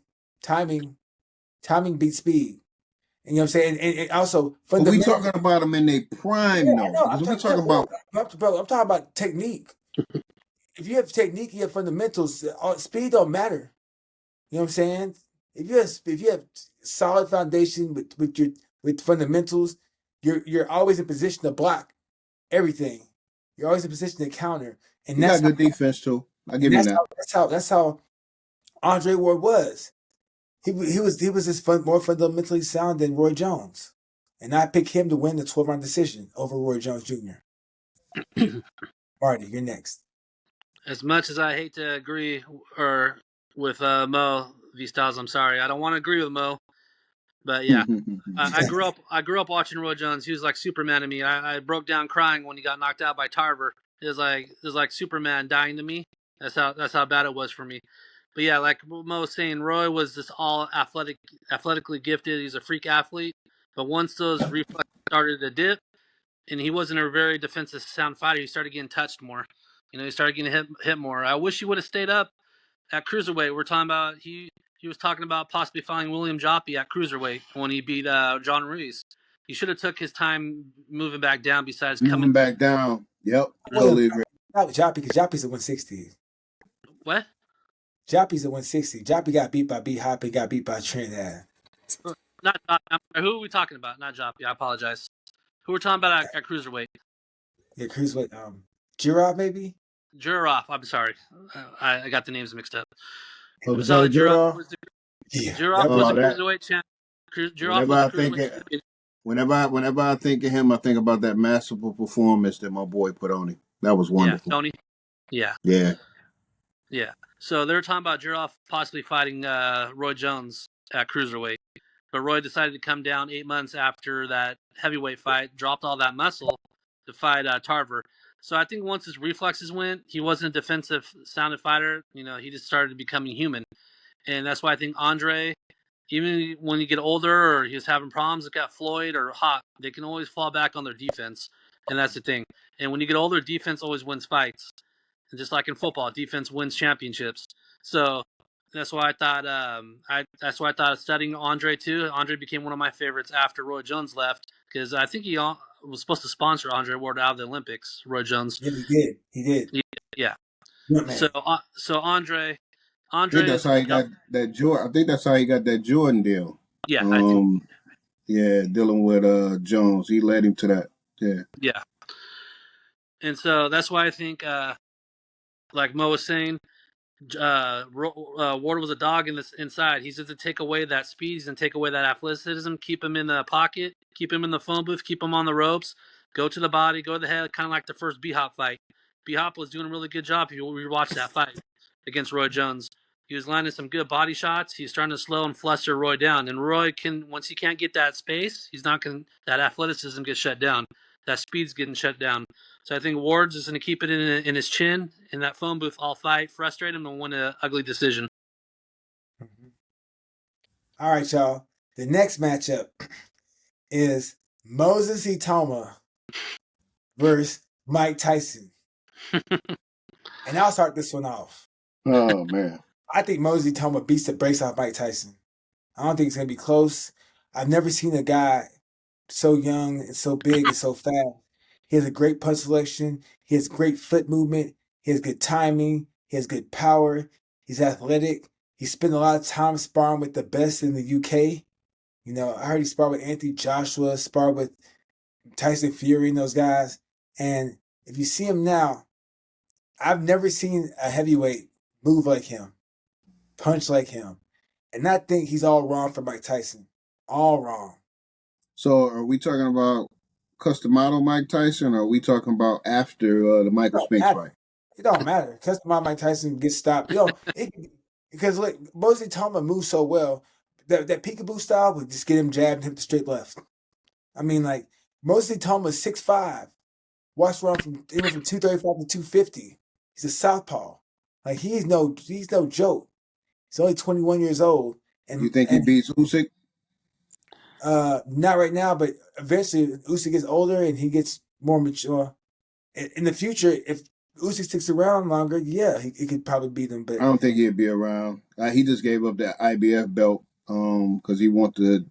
Speaker 2: beats speed. And you know what I'm saying? And also,
Speaker 4: but we talking about them in their prime though.
Speaker 2: I'm talking about technique. If you have technique, you have fundamentals. Speed don't matter. You know what I'm saying? If you have solid foundation with fundamentals, you're always in position to block everything. You're always in position to counter, and
Speaker 4: that's good defense too. I give you that.
Speaker 2: That's how Andre Ward was. He was more fundamentally sound than Roy Jones, and I picked him to win the 12-round decision over Roy Jones Jr. Marty, you're next.
Speaker 3: As much as I hate to agree with Mo V Styles, I'm sorry, I don't want to agree with Mo. But yeah, I grew up watching Roy Jones. He was like Superman to me. I broke down crying when he got knocked out by Tarver. It was like Superman dying to me. That's how bad it was for me. But yeah, like Mo was saying, Roy was just all athletically gifted. He's a freak athlete. But once those reflexes started to dip, and he wasn't a very defensive sound fighter, he started getting touched more. You know, he started getting hit more. I wish he would have stayed up at cruiserweight. We're talking about he was talking about possibly fighting William Joppy at cruiserweight when he beat John Ruiz. He should have took his time moving back down. Besides coming
Speaker 4: back down, yep, totally agree.
Speaker 2: Not with Joppy, because Joppy's at 160.
Speaker 3: What?
Speaker 2: Joppy's at 160. Joppy got beat by B Hop and got beat by Trinidad.
Speaker 3: Not who are we talking about? Not Joppy. I apologize. Who we're talking about at cruiserweight?
Speaker 2: Yeah, cruiserweight. Jirov maybe.
Speaker 3: Jirov. I'm sorry, I got the names mixed up.
Speaker 4: Oh, was that Jirov?
Speaker 3: Jirov was a cruiserweight champ. Jirov was a cruiserweight champion.
Speaker 4: Whenever I think of him, I think about that masterful performance that my boy put on him. That was wonderful.
Speaker 3: Yeah, Tony. Yeah.
Speaker 4: Yeah.
Speaker 3: Yeah. So they're talking about Jirov possibly fighting Roy Jones at cruiserweight. But Roy decided to come down 8 months after that heavyweight fight, dropped all that muscle to fight Tarver. So I think once his reflexes went, he wasn't a defensive sounded fighter. You know, he just started becoming human. And that's why I think Andre, even when you get older or he was having problems with got Floyd or Hawk, they can always fall back on their defense. And that's the thing. And when you get older, defense always wins fights. And just like in football, defense wins championships. So that's why I thought of studying Andre too. Andre became one of my favorites after Roy Jones left, because I think he was supposed to sponsor Andre Ward out of the Olympics. Roy Jones.
Speaker 2: Yeah, he did.
Speaker 3: Yeah.
Speaker 2: So
Speaker 3: Andre.
Speaker 4: I think that's how he got that Jordan. I think that's how he got that Jordan deal.
Speaker 3: Yeah. I do.
Speaker 4: Yeah, dealing with Jones, he led him to that. Yeah.
Speaker 3: Yeah. And so that's why I think, like Mo was saying, Ward was a dog inside. He's just to take away that speed. He's going to take away that athleticism, keep him in the pocket, keep him in the phone booth, keep him on the ropes, go to the body, go to the head, kind of like the first B-Hop fight. B-Hop was doing a really good job if you rewatch that fight against Roy Jones. He was landing some good body shots. He's trying to slow and fluster Roy down. And Roy once he can't get that space, that athleticism gets shut down. That speed's getting shut down. So I think Ward's is going to keep it in his chin in that phone booth all fight, frustrate him, and win an ugly decision.
Speaker 2: Mm-hmm. All right, y'all. The next matchup is Moses Itauma versus Mike Tyson. And I'll start this one off.
Speaker 4: Oh, man.
Speaker 2: I think Moses Itauma beats the brakes off Mike Tyson. I don't think it's going to be close. I've never seen a guy so young and so big and so fast. He has a great punch selection. He has great foot movement. He has good timing. He has good power. He's athletic. He spent a lot of time sparring with the best in the UK. You know, I heard he sparred with Anthony Joshua, sparred with Tyson Fury and those guys. And if you see him now, I've never seen a heavyweight move like him, punch like him, and I think he's all wrong for Mike Tyson. All wrong.
Speaker 4: So are we talking about Customato Mike Tyson, or are we talking about after the Michael
Speaker 2: Don't
Speaker 4: Spinks fight?
Speaker 2: matter. It don't matter. Custom Mike Tyson gets stopped. Because look, Mosley Itauma moves so well. That peekaboo style would just get him jabbed and hit the straight left. I mean, like Mosley Itauma is 6'5". Watch run from he went from 235 to 250. He's a southpaw. Like he's no joke. He's only 21 years old.
Speaker 4: You
Speaker 2: And
Speaker 4: think he
Speaker 2: and
Speaker 4: beats Usyk?
Speaker 2: not right now, but eventually Usyk gets older and he gets more mature. In the future, if Usyk sticks around longer, yeah, he could probably beat him. But
Speaker 4: I don't think he'd be around. He just gave up that IBF belt because he want the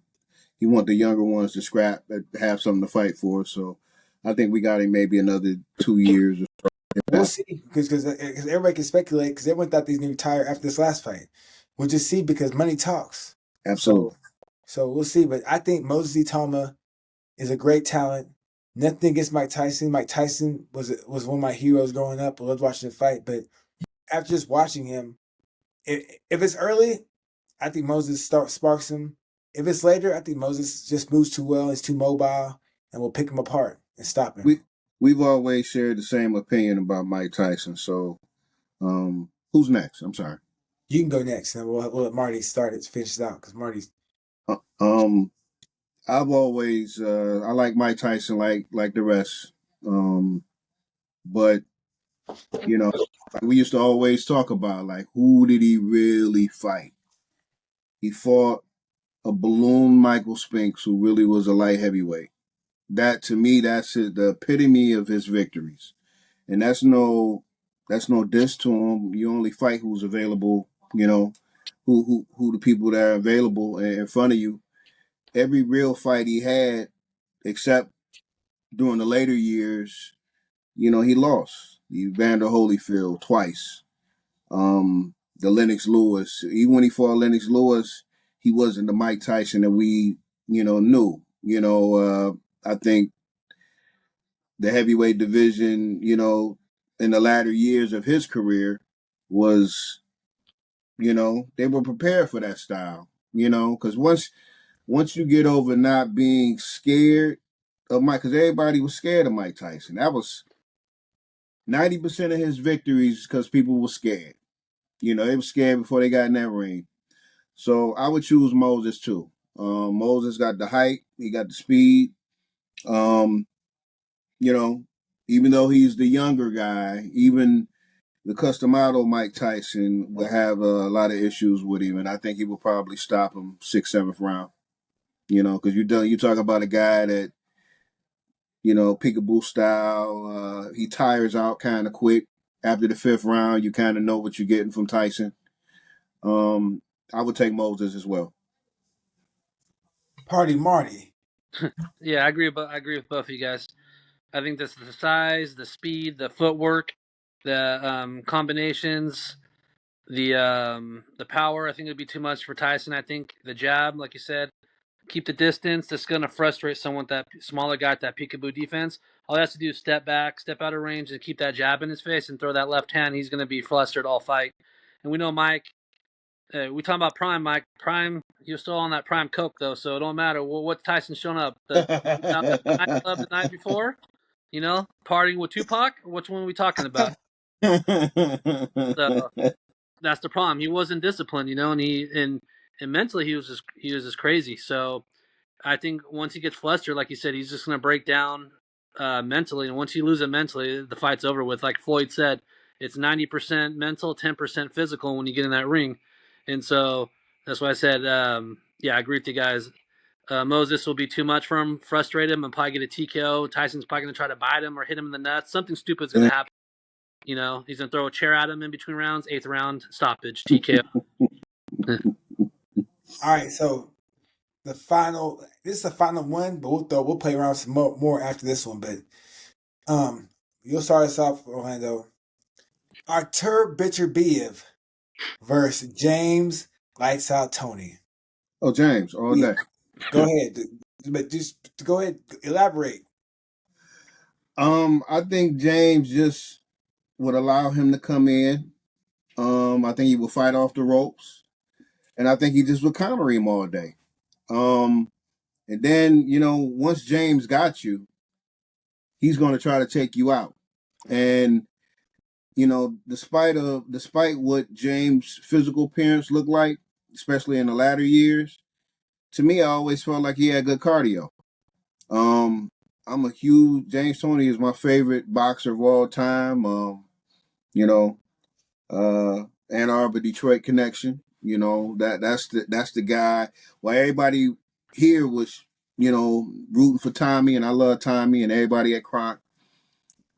Speaker 4: younger ones to scrap that have something to fight for. So I think we got him maybe another 2 years.
Speaker 2: we'll see because everybody can speculate because everyone thought he's going to retire after this last fight. We'll just see because money talks.
Speaker 4: Absolutely.
Speaker 2: So we'll see. But I think Mosley Itauma is a great talent. Nothing against Mike Tyson. Mike Tyson was one of my heroes growing up. I loved watching him fight. But after just watching him, if it's early, I think Moses sparks him. If it's later, I think Moses just moves too well. He's too mobile, and we'll pick him apart and stop him.
Speaker 4: We've always shared the same opinion about Mike Tyson. So who's next? I'm sorry.
Speaker 2: You can go next, and we'll let Marty finish it out because Marty's.
Speaker 4: I've always I like Mike Tyson like the rest, but we used to always talk about like who did he really fight? He fought a balloon Michael Spinks, who really was a light heavyweight. That to me, that's the epitome of his victories, and that's no diss to him. You only fight who's available. Who the people that are available in front of you. Every real fight he had, except during the later years, he lost. Evander Holyfield twice. The Lennox Lewis. Even when he fought Lennox Lewis, he wasn't the Mike Tyson that we, knew. I think the heavyweight division, in the latter years of his career was, they were prepared for that style, because once you get over not being scared of Mike, because everybody was scared of Mike Tyson. That was 90% of his victories because people were scared. They were scared before they got in that ring. So I would choose Moses too. Moses got the height, he got the speed. Even though he's the younger guy, even the Customato Mike Tyson will have a lot of issues with him, and I think he will probably stop him 6th, 7th round. Because you talk about a guy that peekaboo style. He tires out kind of quick. After the 5th round, you kind of know what you're getting from Tyson. I would take Moses as well.
Speaker 2: Party Marty.
Speaker 3: Yeah, I agree with both of you guys. I think that's the size, the speed, the footwork, the combinations, the power. I think it'd be too much for Tyson. I think the jab, like you said, keep the distance. That's going to frustrate someone with that smaller guy at that peekaboo defense. All he has to do is step back, step out of range, and keep that jab in his face and throw that left hand. He's going to be flustered all fight. And we know Mike. We talking about Prime, Mike. Prime, you're still on that Prime Coke though, so it don't matter. What's Tyson showing up? The nightclub the night before, partying with Tupac. Which one are we talking about? So that's the problem. He wasn't disciplined, and mentally he was just crazy. So I think once he gets flustered, like you said, he's just going to break down mentally. And once you lose it mentally, the fight's over with. Like Floyd said, it's 90% mental, 10% physical when you get in that ring. And so that's why I said, yeah, I agree with you guys. Moses will be too much for him, frustrate him, and probably get a TKO. Tyson's probably going to try to bite him or hit him in the nuts. Something stupid's going to happen. He's going to throw a chair at him in between rounds. 8th round, stoppage, TKO.
Speaker 2: All right, so this is the final one, but we'll play around some more after this one. But you'll start us off, Orlando. Artur Beterbiev versus James Lights Out Tony.
Speaker 4: Oh, James, all day.
Speaker 2: Go ahead, but just go ahead, elaborate.
Speaker 4: I think James just would allow him to come in. I think he would fight off the ropes, and I think he just would counter him all day. And then, once James got you, he's going to try to take you out. And despite what James' physical appearance looked like, especially in the latter years, to me, I always felt like he had good cardio. I'm a huge James Toney is my favorite boxer of all time. Ann Arbor Detroit connection. That's the guy. Well, everybody here was rooting for Tommy, and I love Tommy, and everybody at Croc.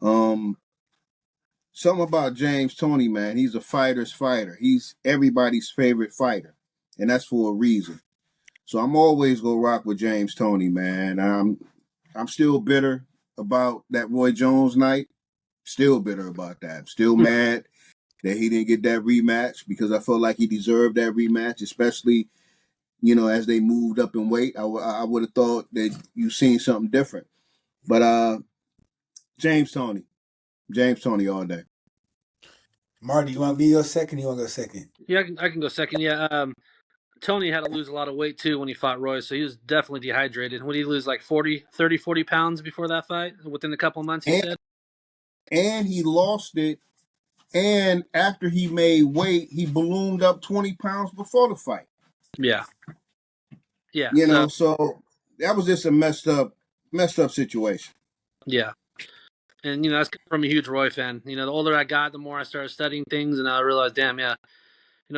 Speaker 4: Something about James Toney, man. He's a fighter's fighter. He's everybody's favorite fighter, and that's for a reason. So I'm always gonna rock with James Toney, man. I'm still bitter about that Roy Jones night. Still bitter about that. I'm still mad that he didn't get that rematch because I felt like he deserved that rematch, especially, as they moved up in weight. I would have thought that you seen something different. But James Toney all day.
Speaker 2: Marty, you want to be your second? You want to go second?
Speaker 3: Yeah, I can go second. Yeah, Tony had to lose a lot of weight too when he fought Roy, so he was definitely dehydrated. Would he lose like 40 pounds before that fight within a couple of months, he said?
Speaker 4: And he lost it. And after he made weight, he ballooned up 20 pounds before the fight.
Speaker 3: Yeah. Yeah.
Speaker 4: So that was just a messed up situation.
Speaker 3: Yeah. And, that's from a huge Roy fan. The older I got, the more I started studying things, and I realized, damn, yeah,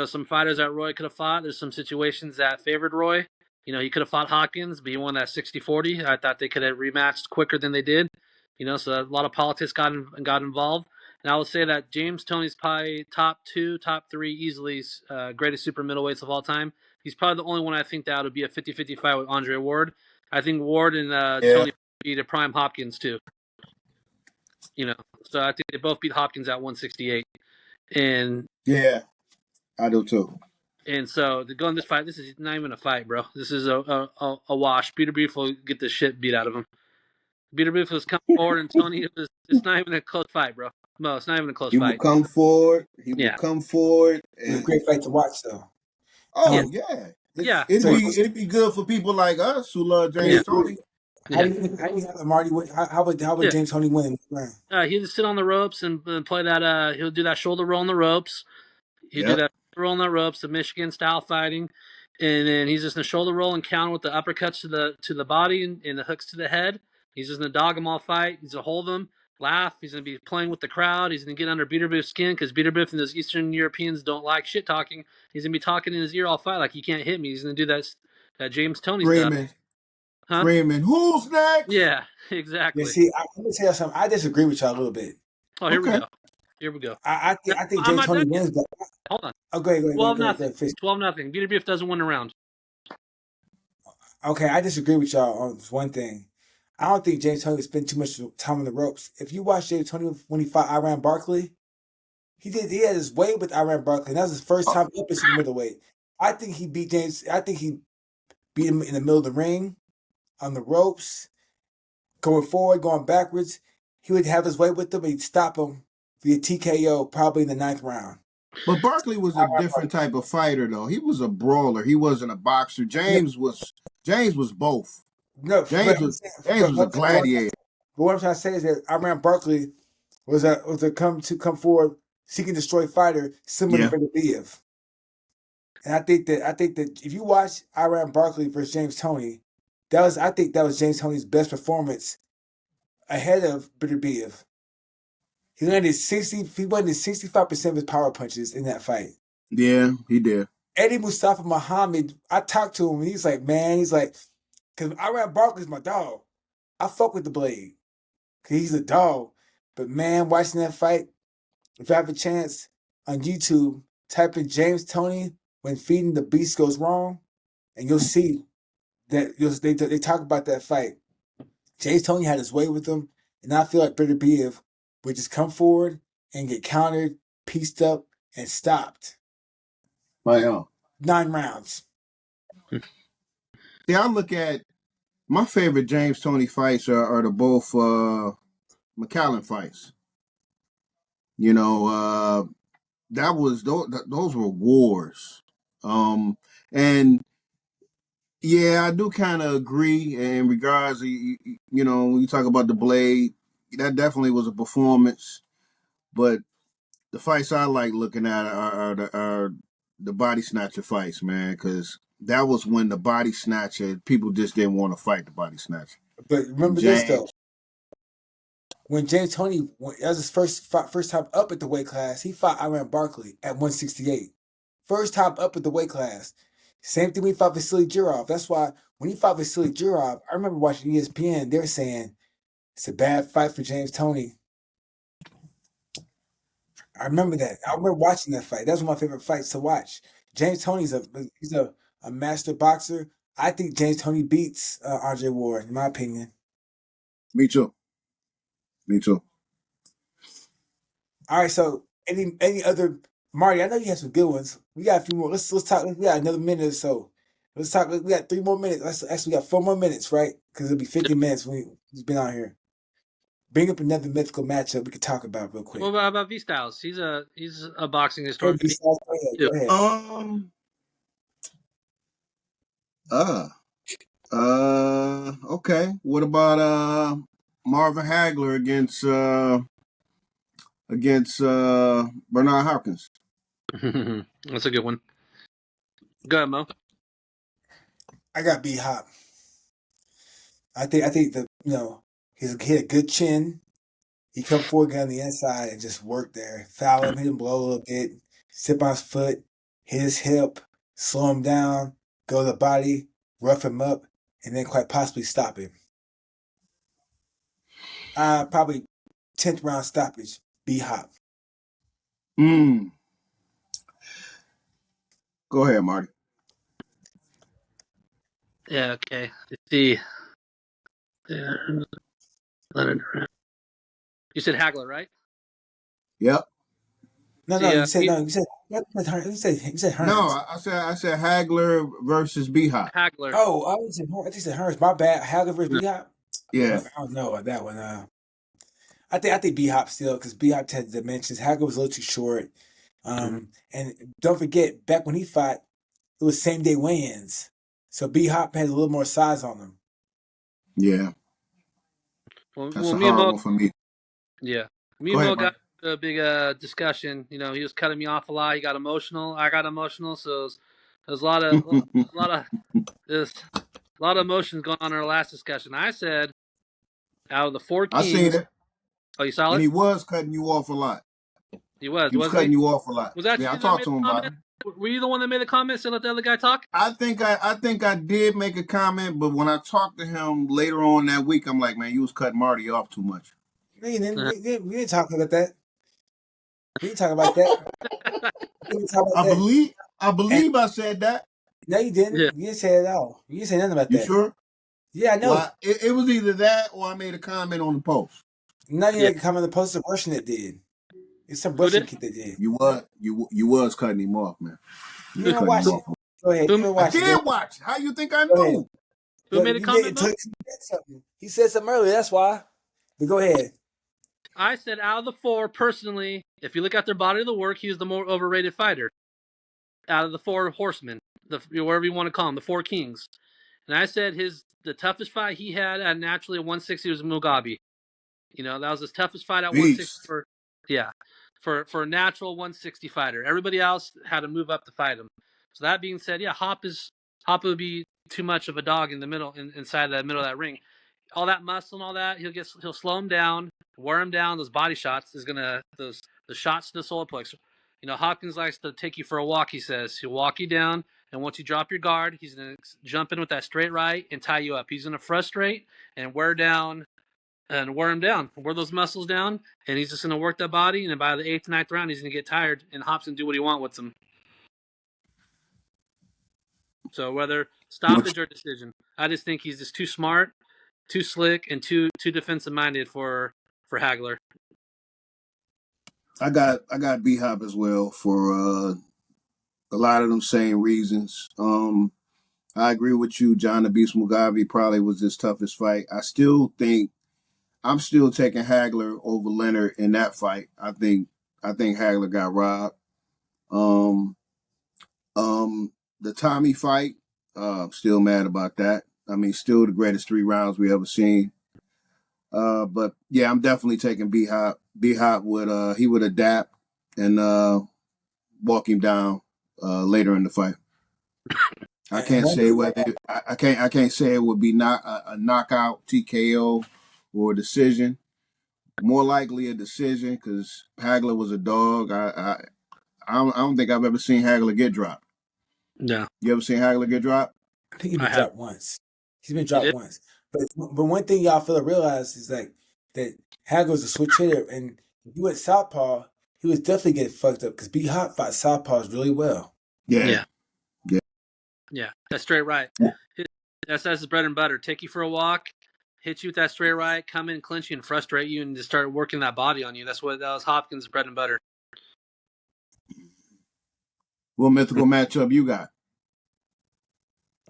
Speaker 3: some fighters that Roy could have fought. There's some situations that favored Roy. He could have fought Hawkins, but he won that 60-40. I thought they could have rematched quicker than they did. So a lot of politics got involved. And I would say that James Toney's probably top 2, top 3 easily greatest super middleweights of all time. He's probably the only one I think that would be a 50-50 fight with Andre Ward. I think Ward and Tony beat a prime Hopkins too. So I think they both beat Hopkins at 168. And
Speaker 4: yeah, I do too.
Speaker 3: And so to go in this fight, this is not even a fight, bro. This is a wash. Peter Beef will get the shit beat out of him. Peter Beef was coming forward, and Tony, it's not even a close fight, bro. No, it's not even a close fight.
Speaker 4: He will come forward. He will come forward.
Speaker 2: It's a great fight to watch, though.
Speaker 4: Oh, yeah. It'd be good for people like us who love James Toney.
Speaker 2: How do you think Marty? How would James Toney win?
Speaker 3: He'd just sit on the ropes and play that. He'll do that shoulder roll on the ropes. He'd do that roll on the ropes, the Michigan style fighting, and then he's just gonna shoulder roll and counter with the uppercuts to the body and the hooks to the head. He's just gonna dog them all fight. He's gonna hold them, laugh. He's gonna be playing with the crowd. He's gonna get under Beeterbiff's skin because Beeterbiff and those Eastern Europeans don't like shit talking. He's gonna be talking in his ear all fight like you can't hit me. He's gonna do that James Toney stuff.
Speaker 4: Screaming, who's next?
Speaker 3: Yeah, exactly.
Speaker 2: Yeah, see, I'm gonna tell you something. I disagree with y'all a little bit.
Speaker 3: Oh, here we go. Here we go.
Speaker 2: I think James Toney wins, but
Speaker 3: hold on.
Speaker 2: Oh, go ahead.
Speaker 3: 12-0. 12-0. Beeterbiff doesn't win a round.
Speaker 2: Okay, I disagree with y'all on one thing. I don't think James Toney spent too much time on the ropes. If you watch James Toney when he fought Iran Barkley, he had his way with Iran Barkley, and that was his first time up in super middleweight. I think he beat him in the middle of the ring, on the ropes, going forward, going backwards. He would have his way with him, and he'd stop him via TKO probably in the 9th round.
Speaker 4: But Barkley was a different type of fighter, though. He was a brawler. He wasn't a boxer. James was both.
Speaker 2: No,
Speaker 4: James was a gladiator.
Speaker 2: But what I'm trying to say is that Iran Barkley was a come forward, seek and destroy fighter similar to Beterbiev. And I think that if you watch Iran Barkley versus James Toney, I think that was James Toney's best performance ahead of Beterbiev. He landed 65% of his power punches in that fight.
Speaker 4: Yeah, he did.
Speaker 2: Eddie Mustafa Muhammad, I talked to him and he's like, because Iran Barkley's my dog. I fuck with the blade. Because he's a dog. But man, watching that fight, if I have a chance on YouTube, type in James Toney when feeding the beast goes wrong, and you'll see that they talk about that fight. James Toney had his way with him, and I feel like Beterbiev would just come forward and get countered, pieced up, and stopped.
Speaker 4: By
Speaker 2: 9 rounds.
Speaker 4: See, I look at my favorite James Toney fights are the both McCallum fights. You know, those were wars. And yeah, I do kind of agree in regards to, when you talk about the blade, that definitely was a performance. But the fights I like looking at are the body snatcher fights, man, because that was when the body snatcher, people just didn't want to fight the body snatcher.
Speaker 2: But remember this though, when James Toney, that was his first time up at the weight class, he fought Iran Barkley at 168. First time up at the weight class. Same thing when he fought Vasily Jurov. That's why when he fought Vasily Jurov, I remember watching ESPN, they were saying it's a bad fight for James Toney. I remember that. I remember watching that fight. That's one of my favorite fights to watch. James Toney's a master boxer. I think James Toney beats Andre Ward, in my opinion.
Speaker 4: Me too.
Speaker 2: All right, so any other Marty? I know you have some good ones. We got a few more. Let's talk. We got another minute or so. Let's talk. We got 3 more minutes. We got 4 more minutes, right? Because it'll be 50 minutes when we've been out here. Bring up another mythical matchup we could talk about real quick.
Speaker 3: What about V Styles? He's a boxing
Speaker 2: Hey,
Speaker 3: historian.
Speaker 2: Go ahead.
Speaker 4: Okay. What about Marvin Hagler against Bernard Hopkins?
Speaker 3: That's a good one. Go ahead, Mo.
Speaker 2: I got B Hop. I think that he had a good chin. He come forward, get on the inside, and just work there. Foul him, hit him below a little bit, step on his foot, hit his hip, slow him down, go to the body, rough him up, and then quite possibly stop him. Probably 10th round stoppage, B Hop.
Speaker 4: Go ahead, Marty.
Speaker 3: Yeah, okay. Let's see. You said Hagler, right?
Speaker 4: Yep.
Speaker 2: You said Hearns.
Speaker 4: No, I said Hagler versus B Hop.
Speaker 3: Hagler.
Speaker 2: Oh, I think said Hearns. My bad. Hagler versus B Hop.
Speaker 4: Yeah.
Speaker 2: I don't know about that one. I think B Hop still, because B Hop had dimensions. Hagler was a little too short. And don't forget, back when he fought, it was same day weigh-ins. So B Hop had a little more size on him.
Speaker 4: Yeah.
Speaker 3: Well,
Speaker 4: That's a
Speaker 3: me and
Speaker 4: hard
Speaker 3: Mo,
Speaker 4: one for me.
Speaker 3: yeah. Me and Mo got a big discussion. He was cutting me off a lot. He got emotional. I got emotional. So there's a lot of emotions going on in our last discussion. I said, out of the 4 kings,
Speaker 4: I seen it.
Speaker 3: Oh, you saw it?
Speaker 4: And he was cutting you off a lot.
Speaker 3: He was
Speaker 4: cutting you off a lot.
Speaker 3: Was that
Speaker 4: I
Speaker 3: you
Speaker 4: talked to him about it.
Speaker 3: Were you the one that made the comment and let the other guy talk?
Speaker 4: I think I did make a comment, but when I talked to him later on that week, I'm like, man, you was cutting Marty off too much.
Speaker 2: We didn't talk about that. We didn't talk about that.
Speaker 4: I believe I said that.
Speaker 2: No, you didn't.
Speaker 3: Yeah.
Speaker 2: You didn't say it at all. You didn't say nothing about that.
Speaker 4: You sure?
Speaker 2: Yeah, I know.
Speaker 4: Well, it was either that or I made a comment on the post.
Speaker 2: No, you made a comment on the post. Some Russian that did. It's some Russian kid that did.
Speaker 4: You was cutting him off, man.
Speaker 2: You didn't watch it. Go ahead.
Speaker 4: I did watch. How you think I knew?
Speaker 3: Who made a comment?
Speaker 2: He said something earlier. That's why. But go ahead.
Speaker 3: I said out of the 4, personally, if you look at their body of the work, he was the more overrated fighter. Out of the 4 horsemen, whatever you want to call them, the 4 kings. And I said the toughest fight he had at naturally at 160 was Mugabe. That was his toughest fight at 160 for a natural 160 fighter. Everybody else had to move up to fight him. So that being said, yeah, Hop would be too much of a dog in the middle, inside the middle of that ring. All that muscle and all that, he'll slow him down, wear him down. Those body shots the shots to the solar plex. Hopkins likes to take you for a walk. He says he'll walk you down, and once you drop your guard, he's gonna jump in with that straight right and tie you up. He's gonna frustrate and wear him down, wear those muscles down, and he's just gonna work that body. And by the 8th, 9th round, he's gonna get tired, and Hop's gonna do what he wants with him. So whether stoppage or decision, I just think he's just too smart, too slick, and too defensive minded for Hagler.
Speaker 4: I got B Hop as well for a lot of them same reasons. I agree with you. John the Beast Mugabe probably was his toughest fight. I still think I'm still taking Hagler over Leonard in that fight. I think I think Hagler got robbed. The Tommy fight, still mad about that. I mean, still the greatest 3 rounds we ever seen. But yeah, I'm definitely taking B Hop. B Hop would he would adapt and walk him down later in the fight. I can't say whether I can't say it would be not a knockout, TKO, or a decision. More likely a decision because Hagler was a dog. I don't think I've ever seen Hagler get dropped.
Speaker 3: No.
Speaker 4: You ever seen Hagler get dropped?
Speaker 2: I think he's been dropped once. He's been
Speaker 3: He
Speaker 2: dropped
Speaker 3: did?
Speaker 2: once. But one thing y'all fail to realize is like that Hagler's a switch hitter, and if you went southpaw, he was definitely getting fucked up because B Hop fought southpaws really well.
Speaker 3: Yeah. That's straight right. That's his bread and butter. Take you for a walk, hit you with that straight right, come in, clinch you, and frustrate you, and just start working that body on you. That was Hopkins' bread and butter.
Speaker 4: What mythical matchup you got?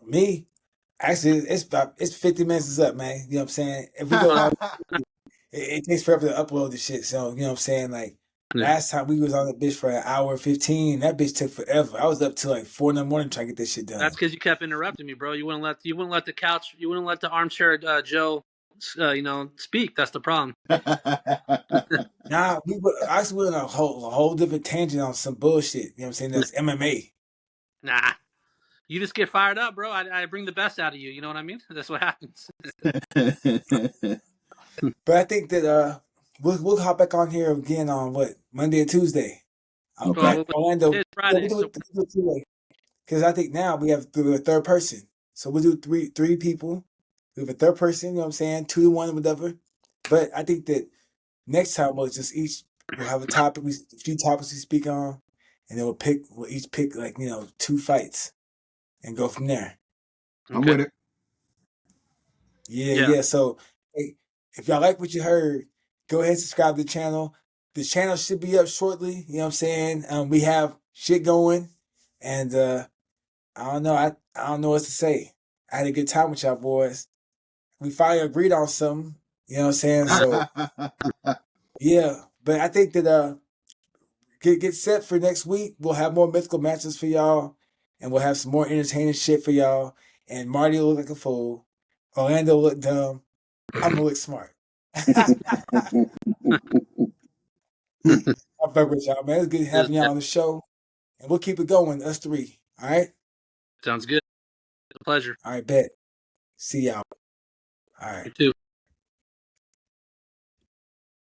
Speaker 2: Me, actually, it's 50 minutes is up, man. You know what I'm saying? If we go on, it takes forever to upload the shit. So you know what I'm saying? Like last time we was on the bitch for an hour 15, that bitch took forever. I was up till like 4 in the morning trying to get this shit done.
Speaker 3: That's because you kept interrupting me, bro. You wouldn't let the armchair Joe, speak. That's the problem.
Speaker 2: Nah, we went on a whole different tangent on some bullshit. You know what I'm saying? That's MMA.
Speaker 3: Nah. You just get fired up, bro. I bring the best out of you. You know what I mean? That's what happens.
Speaker 2: But I think that we'll hop back on here again on Monday and Tuesday.
Speaker 4: Okay.
Speaker 2: Orlando.
Speaker 3: It's Friday.
Speaker 2: Because I think now we have a third person. So we'll do three people. We have a third person, you know what I'm saying? 2 to 1, whatever. But I think that next time we'll have a few topics we speak on, and then we'll each pick 2 fights and go from there.
Speaker 4: I'm with it.
Speaker 2: Yeah. So hey, if y'all like what you heard, go ahead and subscribe to the channel. The channel should be up shortly. You know what I'm saying? We have shit going, and I don't know. I don't know what to say. I had a good time with y'all boys. We finally agreed on something. You know what I'm saying? So yeah, but I think that get set for next week. We'll have more mythical matches for y'all, and we'll have some more entertaining shit for y'all. And Marty will look like a fool. Orlando will look dumb. I'm gonna look smart. I fuck with y'all, man. It's good having y'all on the show, and we'll keep it going, us 3. All right.
Speaker 3: Sounds good. It's a pleasure.
Speaker 2: All right, bet. See y'all. All right.
Speaker 3: You too.